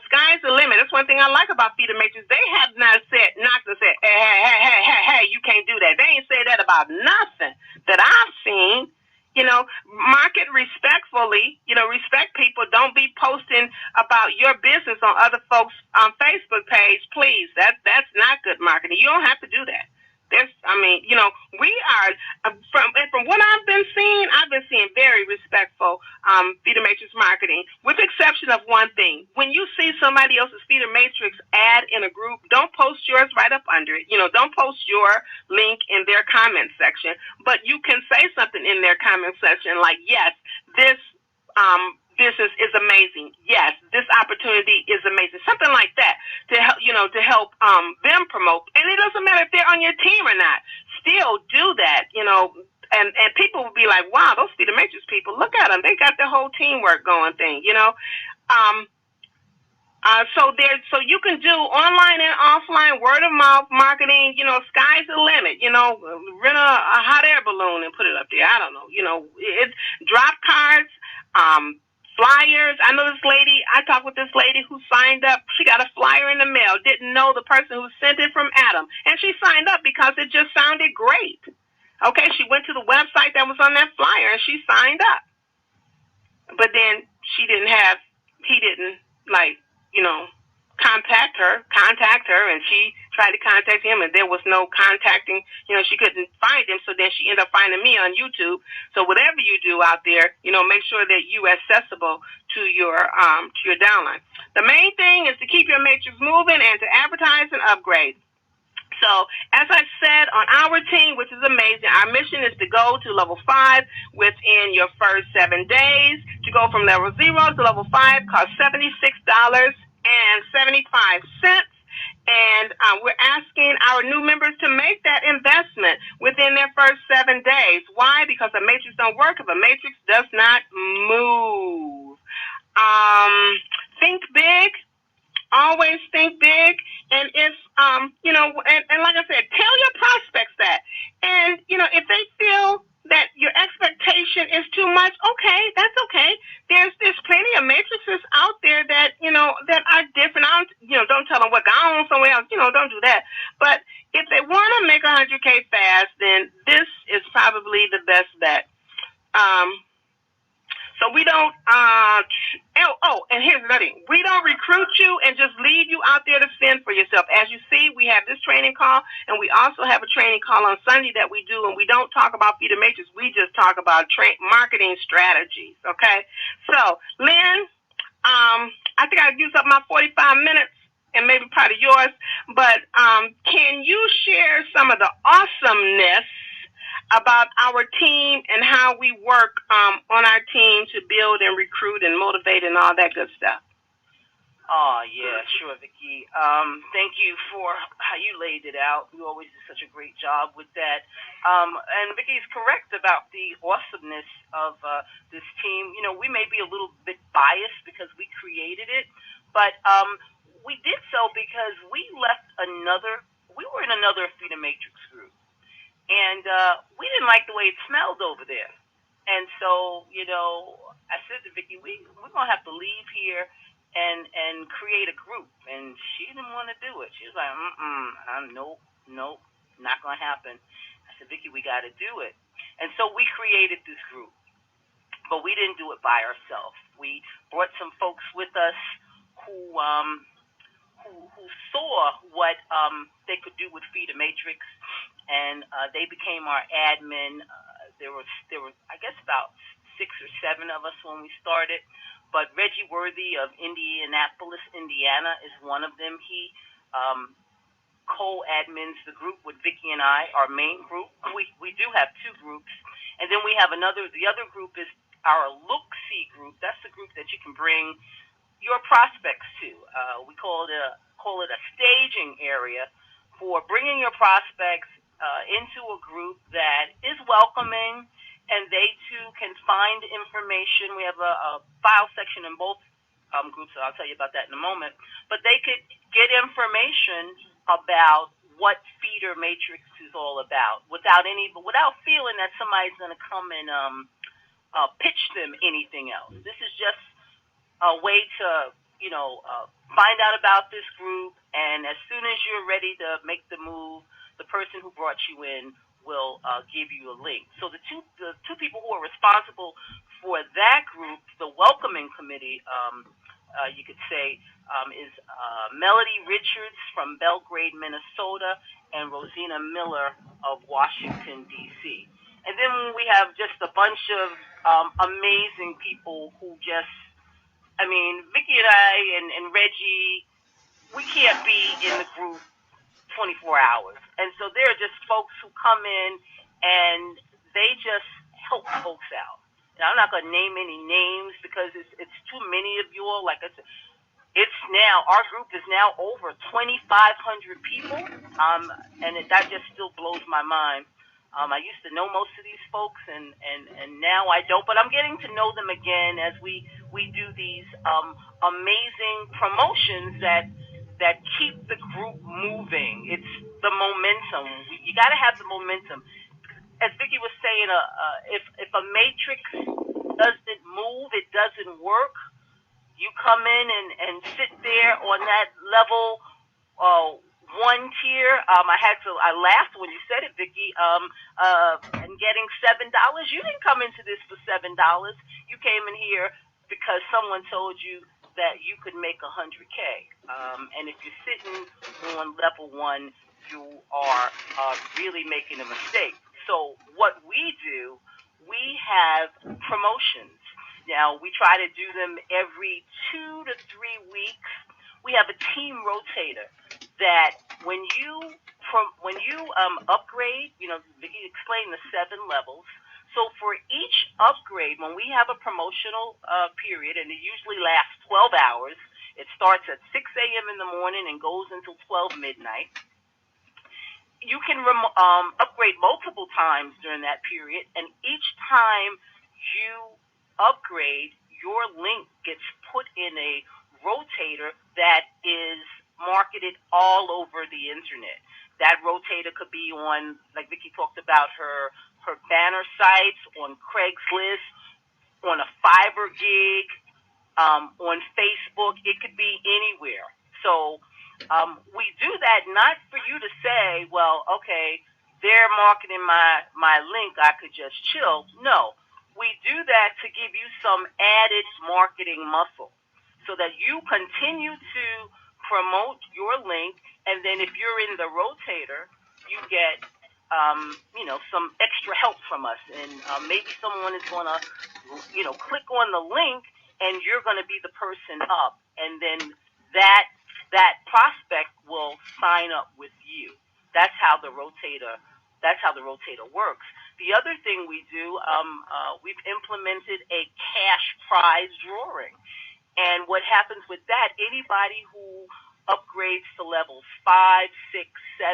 Sky's the limit. That's one thing I like about Feeder Matrix. They have not knocked and said, hey, you can't do that. They ain't said that about nothing that I've seen. Market respectfully, respect people. Don't be posting about your business on other folks' Facebook page, please. That's not good marketing. You don't have to do that. We are, from what I've been seeing very respectful Feeder Matrix marketing, with the exception of one thing. When you see somebody else's Feeder Matrix ad in a group, don't post yours right up under it. Don't post your link in their comment section, but you can say something in their comment section like, yes, this business is amazing. Yes, this opportunity is amazing. Something like that to help them promote. And it doesn't matter if they're on your team or not. Still do that, and people will be like, wow, those Feeder Matrix people, look at them. They got their whole teamwork going thing, So you can do online and offline word of mouth marketing. Sky's the limit. Rent a hot air balloon and put it up there. I don't know. It's drop cards, flyers. I know this lady. I talked with this lady who signed up. She got a flyer in the mail. Didn't know the person who sent it from Adam, and she signed up because it just sounded great. Okay, she went to the website that was on that flyer and she signed up. But then he didn't contact her, and she tried to contact him, and there was no contacting. She couldn't find him, so then she ended up finding me on YouTube. So whatever you do out there, make sure that you're accessible to your downline. The main thing is to keep your matrix moving and to advertise and upgrade. So, as I said, on our team, which is amazing, our mission is to go to level 5 within your first 7 days. To go from level 0 to level 5 costs $76 And we're asking our new members to make that investment within their first 7 days. Why? Because a matrix don't work if a matrix does not move. Think big. Always think big. And if, and like I said, tell your prospects that. And, if they feel that your expectation is too much, okay, that's okay. There's plenty of matrices out there that, that are different. Don't tell them what, go on somewhere else, don't do that. But if they want to make 100K fast, then this is probably the best bet. So we don't, and here's another thing. We don't recruit you and just leave you out there to fend for yourself. As you see, we have this training call, and we also have a training call on Sunday that we do, and we don't talk about Feeder Matrix. We just talk about marketing strategies, okay? So, Lynn, I think I used up my 45 minutes, and maybe part of yours, but can you share some of the awesomeness about our team and how we work on our team to build and recruit and motivate and all that good stuff? Oh, yeah, sure, Vicki. Thank you for how you laid it out. You always do such a great job with that. And Vicki's correct about the awesomeness of this team. We may be a little bit biased because we created it, but we did so because we were in another Feeder Matrix group. And we didn't like the way it smelled over there. And so, I said to Vicki, we're going to have to leave here and create a group. And she didn't want to do it. She was like, nope, not going to happen. I said, Vicki, we got to do it. And so we created this group. But we didn't do it by ourselves. We brought some folks with us who saw what they could do with Feeder Matrix, and they became our admin. There were I guess about 6 or 7 of us when we started, but Reggie Worthy of Indianapolis, Indiana, is one of them. He co-admins the group with Vicki and I, our main group. We do have 2 groups, and then we have the other group is our Look-See group. That's the group that you can bring your prospects to. We call it a staging area for bringing your prospects into a group that is welcoming, and they too can find information. We have a file section in both groups, so I'll tell you about that in a moment. But they could get information about what Feeder Matrix is all about without feeling that somebody's going to come and pitch them anything else. This is just a way to, find out about this group, and as soon as you're ready to make the move, the person who brought you in will give you a link. So the two people who are responsible for that group, the welcoming committee, you could say, is Melody Richards from Belgrade, Minnesota, and Rosina Miller of Washington, D.C. And then we have just a bunch of amazing people who Vicki and I and Reggie, we can't be in the group 24 hours. And so there are just folks who come in and they just help folks out. Now, I'm not going to name any names because it's too many of you all. Like I said, our group is now over 2,500 people, and that just still blows my mind. I used to know most of these folks, and now I don't, but I'm getting to know them again as we do these amazing promotions that keep the group moving. It's the momentum. You got to have the momentum. As Vicki was saying, if a matrix doesn't move, it doesn't work. You come in and sit there on that level 1 tier. I laughed when you said it, Vicki. And getting $7. You didn't come into this for $7. You came in here because someone told you that you could make 100K. And if you're sitting on level 1, you are really making a mistake. So what we do, we have promotions. Now, we try to do them every 2 to 3 weeks. We have a team rotator that when you upgrade, Vicki explained the 7 levels. So for each upgrade, when we have a promotional period, and it usually lasts 12 hours, It starts at 6 a.m. in the morning and goes until 12 midnight. You can upgrade multiple times during that period, and each time you upgrade, your link gets put in a rotator that is marketed all over the internet. That rotator could be on, like Vicki talked about, her banner sites, on Craigslist, on a Fiverr gig, on Facebook. It could be anywhere. So we do that not for you to say, well, okay, they're marketing my link, I could just chill. No, we do that to give you some added marketing muscle so that you continue to promote your link, and then if you're in the rotator, you get some extra help from us, and maybe someone is going to click on the link, and you're going to be the person up, and then that prospect will sign up with you. That's how the rotator works. The other thing we do, we've implemented a cash prize drawing. And what happens with that, anybody who upgrades to levels 5, 6,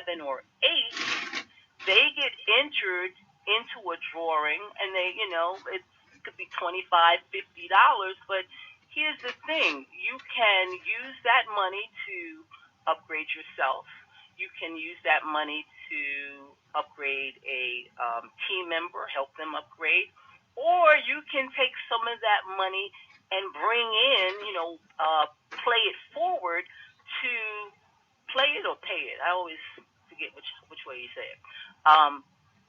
7, or 8, they get entered into a drawing, and they, it could be $25, $50, but here's the thing. You can use that money to upgrade yourself. You can use that money to upgrade a team member, help them upgrade, or you can take some of that money and bring in, play it forward to play it or pay it. I always forget which way you say it.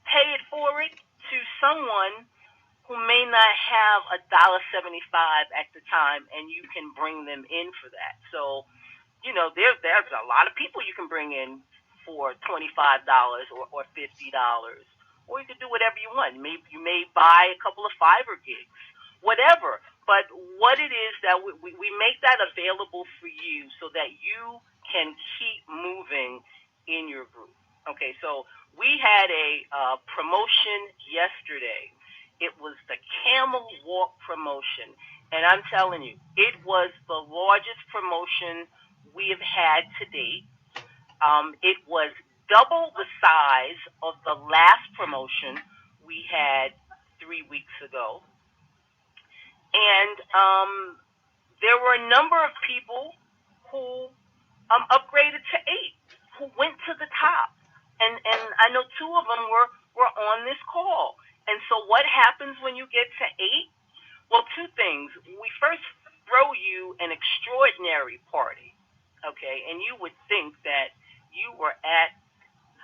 Pay it forward to someone who may not have $1.75 at the time, and you can bring them in for that. So, there's a lot of people you can bring in for $25 or $50, or you can do whatever you want. You may buy a couple of Fiverr gigs, whatever. But what it is that we make that available for you so that you can keep moving in your group. Okay, so we had a promotion yesterday. It was the Camel Walk promotion, and I'm telling you, it was the largest promotion we have had to date. It was double the size of the last promotion we had 3 weeks ago. And there were a number of people who upgraded to 8, who went to the top. And I know 2 of them were on this call. And so what happens when you get to 8? Well, 2 things. We first throw you an extraordinary party, okay? And you would think that you were at,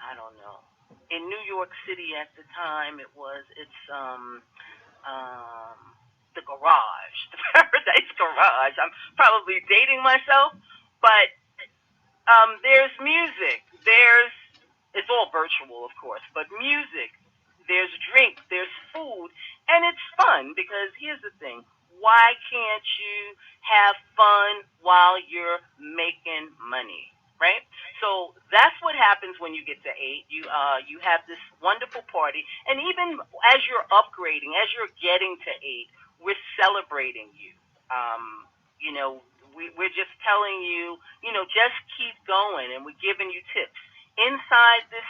I don't know, in New York City at the time, it's the Garage, the Paradise Garage. I'm probably dating myself, but there's music. It's all virtual, of course, but music. There's drink. There's food, and it's fun because here's the thing: why can't you have fun while you're making money, right? So that's what happens when you get to 8. You have this wonderful party, and even as you're upgrading, as you're getting to 8. We're celebrating you. We're just telling you, just keep going, and we're giving you tips. Inside this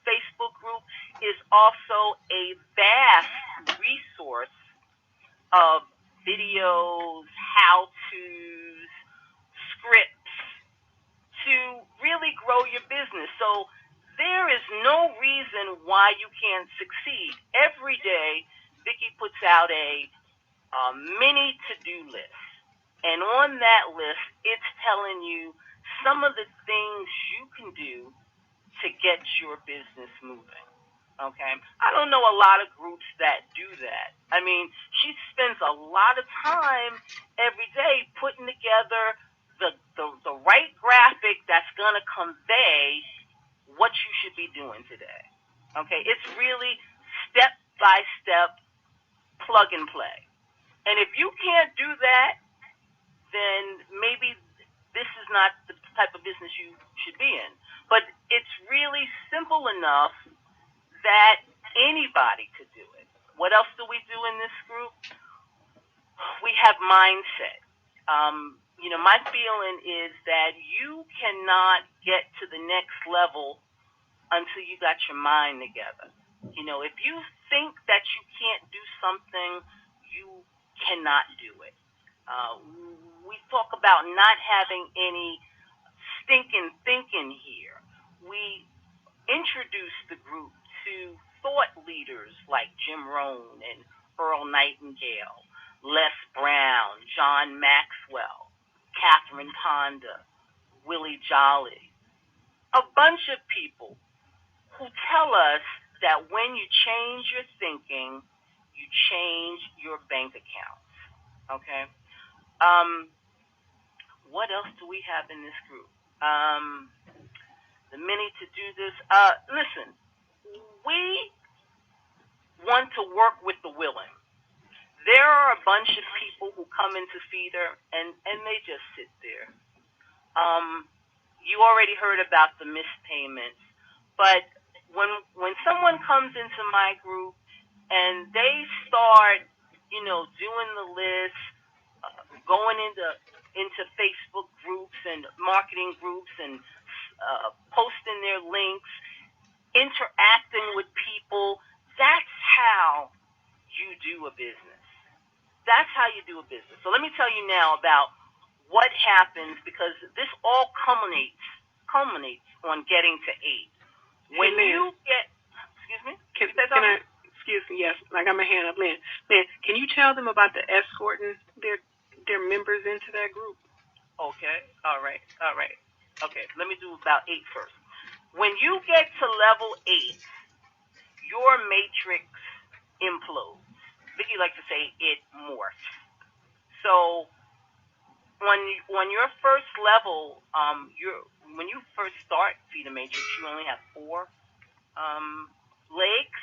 Facebook group is also a vast resource of videos, how-tos, scripts to really grow your business. So there is no reason why you can't succeed. Every day, Vicki puts out a mini to-do list. And on that list, it's telling you some of the things you can do to get your business moving. Okay? I don't know a lot of groups that do that. I mean, she spends a lot of time every day putting together the right graphic that's going to convey what you should be doing today. Okay? It's really step-by-step plug and play. And if you can't do that, then maybe this is not the type of business you should be in. But it's really simple enough that anybody could do it. What else do we do in this group? We have mindset. My feeling is that you cannot get to the next level until you got your mind together. If you think that you can't do something, you cannot do it. Uh, we talk about not having any stinking thinking here. We introduce the group to thought leaders like Jim Rohn and Earl Nightingale, Les Brown, John Maxwell, Catherine Ponda, Willie Jolly, a bunch of people who tell us that when you change your thinking, you change your bank accounts. Okay? What else do we have in this group? The many to do this. Listen, we want to work with the willing. There are a bunch of people who come into Feeder and they just sit there. You already heard about the missed payments, but when someone comes into my group and they start, doing the list, going into Facebook groups and marketing groups and posting their links, interacting with people, that's how you do a business. That's how you do a business. So let me tell you now about what happens, because this all culminates on getting to 8. When you get, excuse me? Can I, excuse me, yes, I got my hand up, Lynn. Lynn, can you tell them about the escorting their members into that group? Okay, all right. Okay, let me do about 8 first. When you get to level 8, your matrix implodes. Vicky likes to say it morphs. So on your first level, when you first start Feeder Matrix, you only have 4 legs.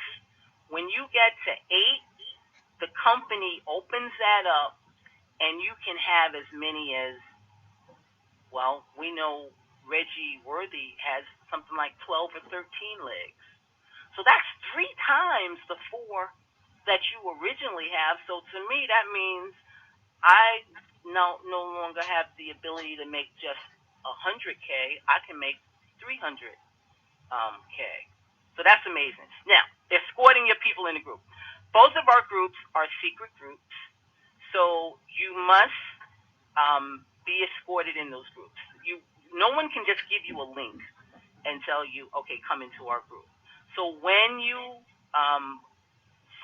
When you get to 8, the company opens that up, and you can have as many as, well, we know Reggie Worthy has something like 12 or 13 legs. So that's 3 times the 4 that you originally have. So to me, that means I no longer have the ability to make just 100K. I can make 300K. So that's amazing. Now, escorting your people in the group. Both of our groups are secret groups, so you must be escorted in those groups. No one can just give you a link and tell you, okay, come into our group. So when you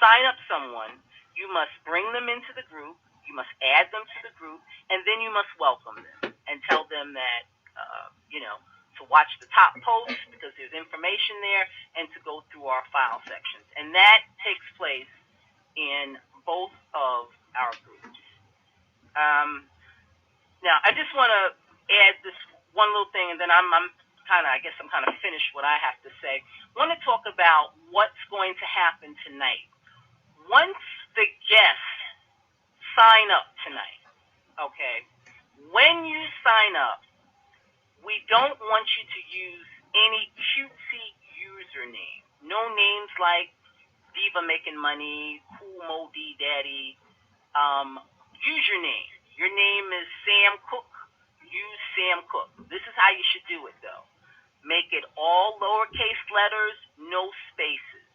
sign up someone, you must bring them into the group, you must add them to the group, and then you must welcome them and tell them that, to watch the top posts because there's information there, and to go through our file sections. And that takes place in both of our groups. Now, I just want to add this one little thing, and then I'm kind of finished what I have to say. I want to talk about what's going to happen tonight. Once the guests sign up tonight, okay, when you sign up, we don't want you to use any cutesy username. No names like Diva Making Money, Cool Mo D Daddy. Use your name. Your name is Sam Cook. Use Sam Cook. This is how you should do it, though. Make it all lowercase letters, no spaces.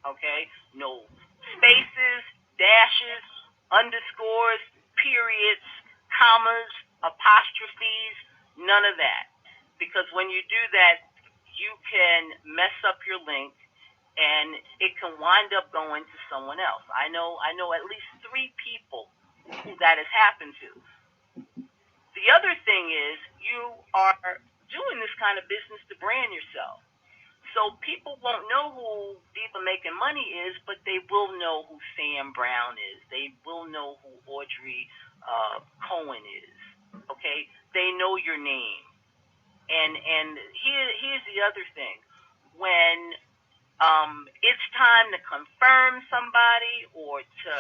Okay? No spaces, dashes, underscores, periods, commas, apostrophes, none of that. Because when you do that, you can mess up your link, and it can wind up going to someone else. I know at least 3 people who that has happened to. The other thing is, you are doing this kind of business to brand yourself. So people won't know who Diva Making Money is, but they will know who Sam Brown is. They will know who Audrey Cohen is. Okay? They know your name. And here's the other thing. When it's time to confirm somebody or to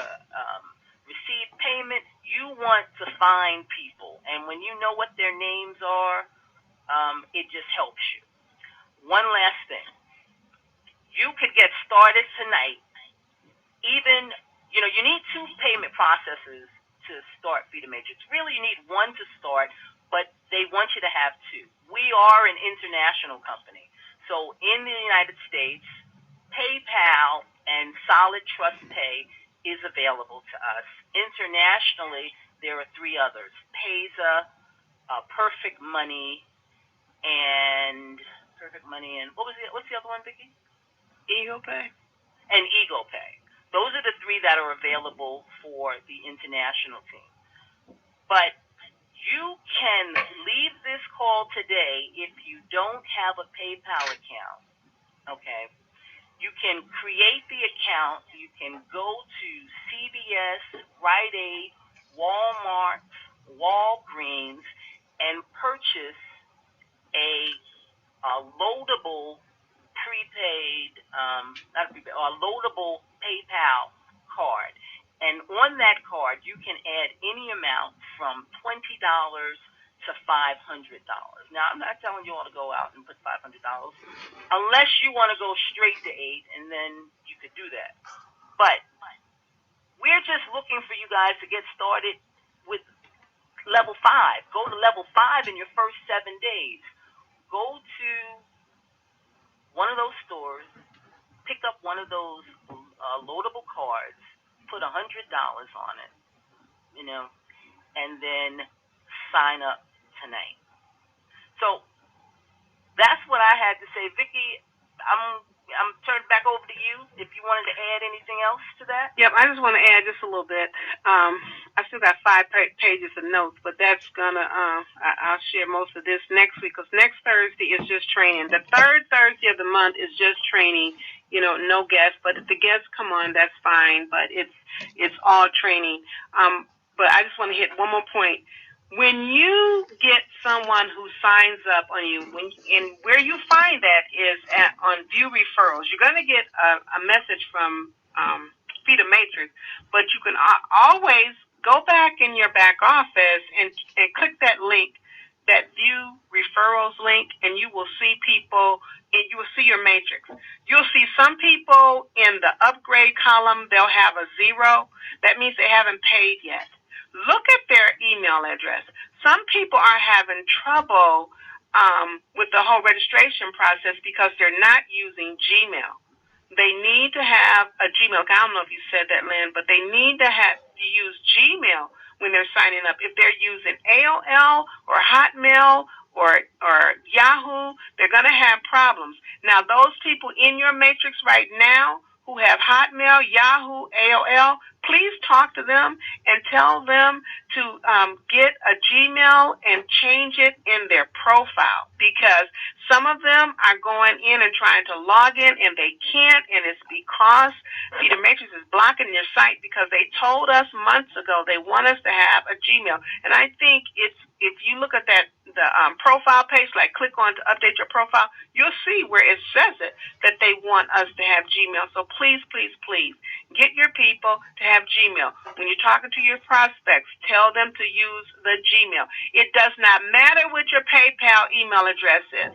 receive payment, you want to find people. And when you know what their names are, it just helps you. One last thing. You could get started tonight. Even, you need 2 payment processors to start Feeder Matrix. Really, you need one to start, but they want you to have two. We are an international company. So in the United States, PayPal and Solid Trust Pay is available to us. Internationally, there are three others: Payza, Perfect Money, and what's the other one, Vicki? Eagle Pay. And Eagle Pay. Those are the three that are available for the international team. But you can leave this call today if you don't have a PayPal account. Okay? You can create the account. You can go to CVS, Rite Aid, Walmart, Walgreens, and purchase a loadable loadable PayPal card. And on that card, you can add any amount from $20 to $500. Now, I'm not telling you all to go out and put $500 unless you want to go straight to 8, and then you could do that. But we're just looking for you guys to get started with level 5. Go to level 5 in your first 7 days. Go to one of those stores, pick up one of those loadable cards, put $100 on it, and then sign up tonight. So that's what I had to say. Vicki, I'm turning back over to you if you wanted to add anything else to that. Yep, I just want to add just a little bit. I still got 5 pages of notes, but that's gonna I'll share most of this next week, because next Thursday is just training. The third Thursday of the month is just training. No guests, but if the guests come on, that's fine. But it's all training. But I just want to hit one more point. When you get someone who signs up on you, and where you find that is on View Referrals, you're going to get a message from Feeder Matrix, but you can always go back in your back office and click that link, that View Referrals link, and you will see people, and you will see your matrix. You'll see some people in the upgrade column, they'll have a 0. That means they haven't paid yet. Look at their email address. Some people are having trouble with the whole registration process because they're not using Gmail. They need to have a Gmail. I don't know if you said that, Lynn, but they need to use Gmail when they're signing up. If they're using AOL or Hotmail or Yahoo, they're going to have problems. Now, those people in your matrix right now who have Hotmail, Yahoo, AOL, please talk to them and tell them to get a Gmail and change it in their profile, because some of them are going in and trying to log in and they can't, and it's because Feeder Matrix is blocking your site because they told us months ago they want us to have a Gmail. And I think if you look at the profile page, like click on to update your profile, you'll see where it says that they want us to have Gmail. So please, please, please get your people to have Gmail. When you're talking to your prospects, tell them to use the Gmail. It does not matter what your PayPal email address is.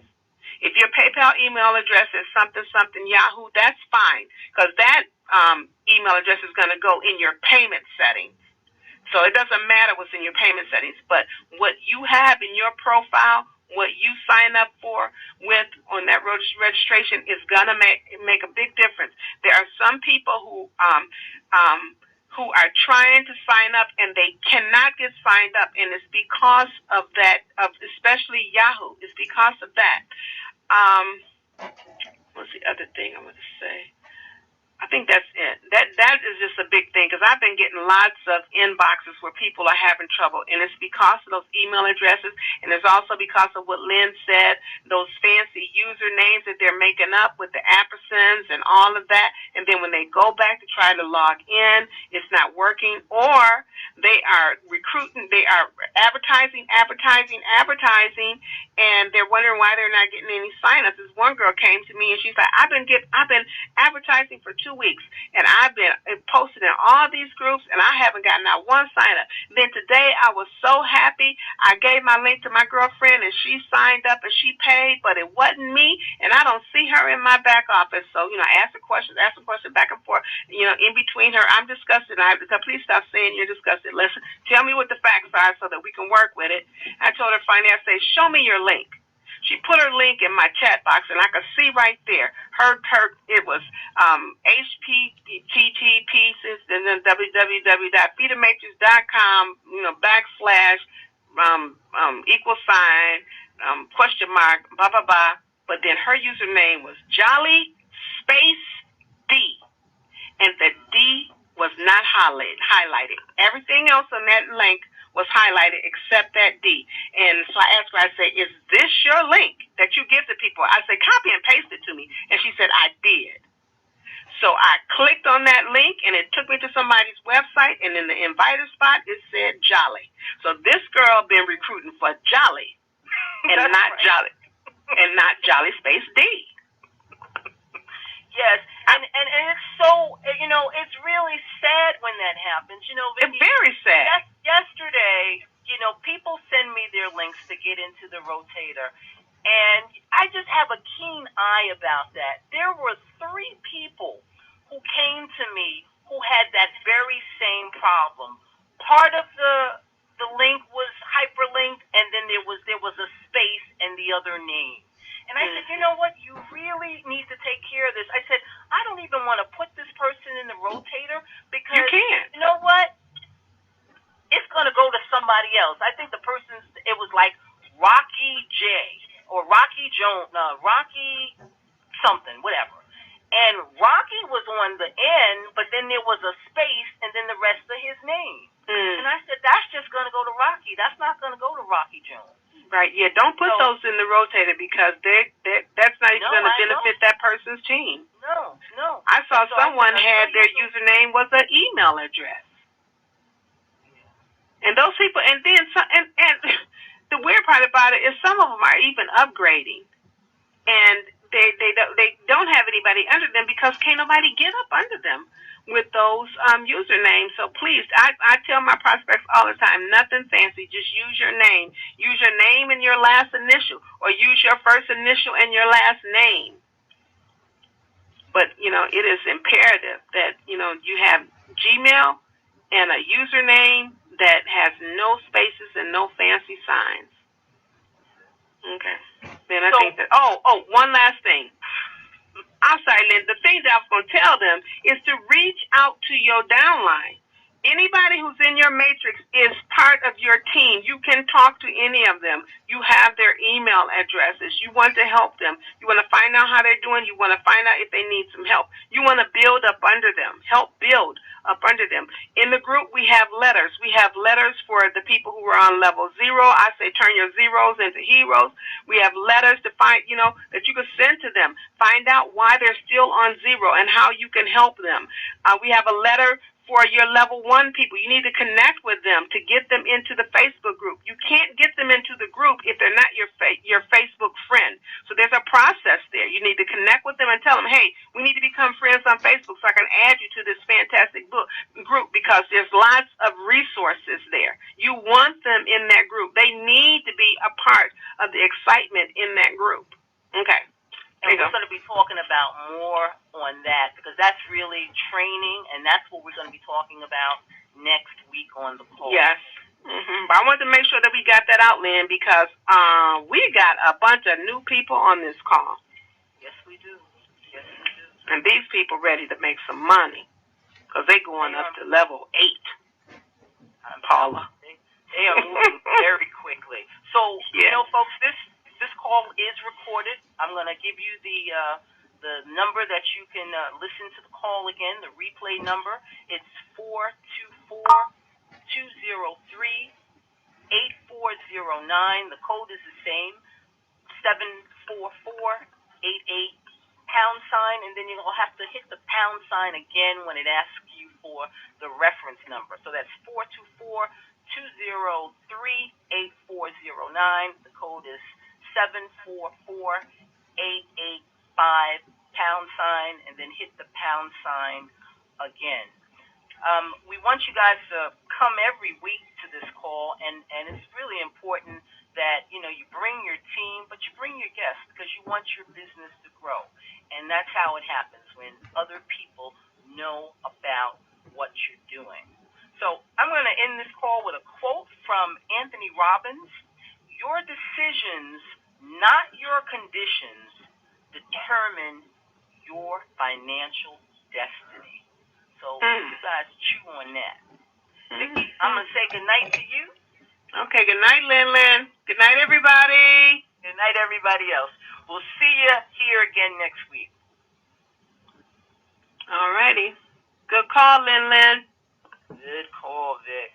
If your PayPal email address is something Yahoo, that's fine, because that email address is going to go in your payment settings. So it doesn't matter what's in your payment settings, but what you have in your profile, what you sign up for with on that registration is going to make a big difference. There are some people who are trying to sign up and they cannot get signed up, and it's because of that, especially Yahoo. It's because of that. What's the other thing I'm going to say? I think that's it. That is just a big thing, because I've been getting lots of inboxes where people are having trouble, and it's because of those email addresses, and it's also because of what Lynn said, those fancy usernames that they're making up with the ampersands and all of that, and then when they go back to try to log in, it's not working, or they are recruiting, they are advertising, and they're wondering why they're not getting any signups. This one girl came to me and she's like, I've been advertising for 2 weeks, and I've been posted in all these groups, and I haven't gotten out one sign up. Then today I was so happy. I gave my link to my girlfriend, and she signed up and she paid, but it wasn't me, and I don't see her in my back office. So, I asked the questions back and forth, in between her. I'm discussing and I said, please stop saying you're disgusted. Listen, tell me what the facts are so that we can work with it. I told her finally, I said, show me your link. She put her link in my chat box, and I could see right there. It was HPTT pieces, and then www.feedermatrix.com, =, question mark, blah blah blah. But then her username was Jolly Space D, and the D was not highlighted. Everything else on that link was highlighted except that D. And so I asked her, I said, is this your link that you give to people? I said, copy and paste it to me. And she said, I did. So I clicked on that link, and it took me to somebody's website, and in the inviter spot, it said Jolly. So this girl been recruiting for Jolly and not right. Jolly and not Jolly Space D. Yes, and it's so, it's really sad when that happens. Vicki, it's very sad. Yesterday, people send me their links to get into the rotator, and I just have a keen eye about that. There were 3 people who came to me who had that very same problem. Part of the link was hyperlinked, and then there was a space and the other name. And I said, you know what? You really need to take care of this. I said, I don't even want to put this person in the rotator because you can't. You know what? It's going to go to somebody else. I think it was like Rocky J or Rocky Jones, Rocky something, whatever. And Rocky was on the end, but then there was a space and then the rest of his name. And I said, that's just going to go to Rocky. That's not going to go to Rocky Jones. Right, yeah, don't put those in the rotator because that's not even going to benefit that person's team. No. I saw someone had their username was an email address. And those people, and then and the weird part about it is some of them are even upgrading, and they don't have anybody under them because can't nobody get up under them with those usernames. So please, I tell my prospects all the time, nothing fancy, just use your name. Use your name and your last initial, or use your first initial and your last name. But, it is imperative that, you have Gmail and a username that has no spaces and no fancy signs. Okay. Then I think that, one last thing. I'm sorry, Lynn. The thing that I was going to tell them is to reach out to your downline. Anybody who's in your matrix is part of your team. You can talk to any of them. You have their email addresses. You want to help them. You want to find out how they're doing. You want to find out if they need some help. You want to build up under them. Help build up under them. In the group, we have letters. We have letters for the people who are on level 0. I say turn your zeros into heroes. We have letters to find, that you can send to them. Find out why they're still on 0 and how you can help them. We have a letter for your level 1 people. You need to connect with them to get them into the Facebook group. You can't get them into the group if they're not your Facebook friend. So there's a process there. You need to connect with them and tell them, hey, we need to become friends on Facebook so I can add you to this fantastic group because there's lots of resources there. You want them in that group. They need to be a part of the excitement in that group. Okay. And we're going to be talking about more on that because that's really training, and that's what we're going to be talking about next week on the call. Yes. But I wanted to make sure that we got that out, Lynn, because we got a bunch of new people on this call. Yes, we do. And these people ready to make some money because they're going up to level 8, Paula. They are moving very quickly. So, folks, this call is recorded. I'm going to give you the number that you can listen to the call again, the replay number. It's 424-203-8409. The code is the same, 74488 #, and then you'll have to hit the # again when it asks you for the reference number. So that's 424-203-8409. The code is 744-885 #, and then hit the # again. We want you guys to come every week to this call, and it's really important that you bring your team, but you bring your guests because you want your business to grow, and that's how it happens when other people know about what you're doing. So I'm going to end this call with a quote from Anthony Robbins. Your decisions, not your conditions, determine your financial destiny. So you guys chew on that. Vicki, I'm going to say good night to you. Okay, good night, Lynn. Good night, everybody. Good night, everybody else. We'll see you here again next week. All righty. Good call, Lynn. Good call, Vic.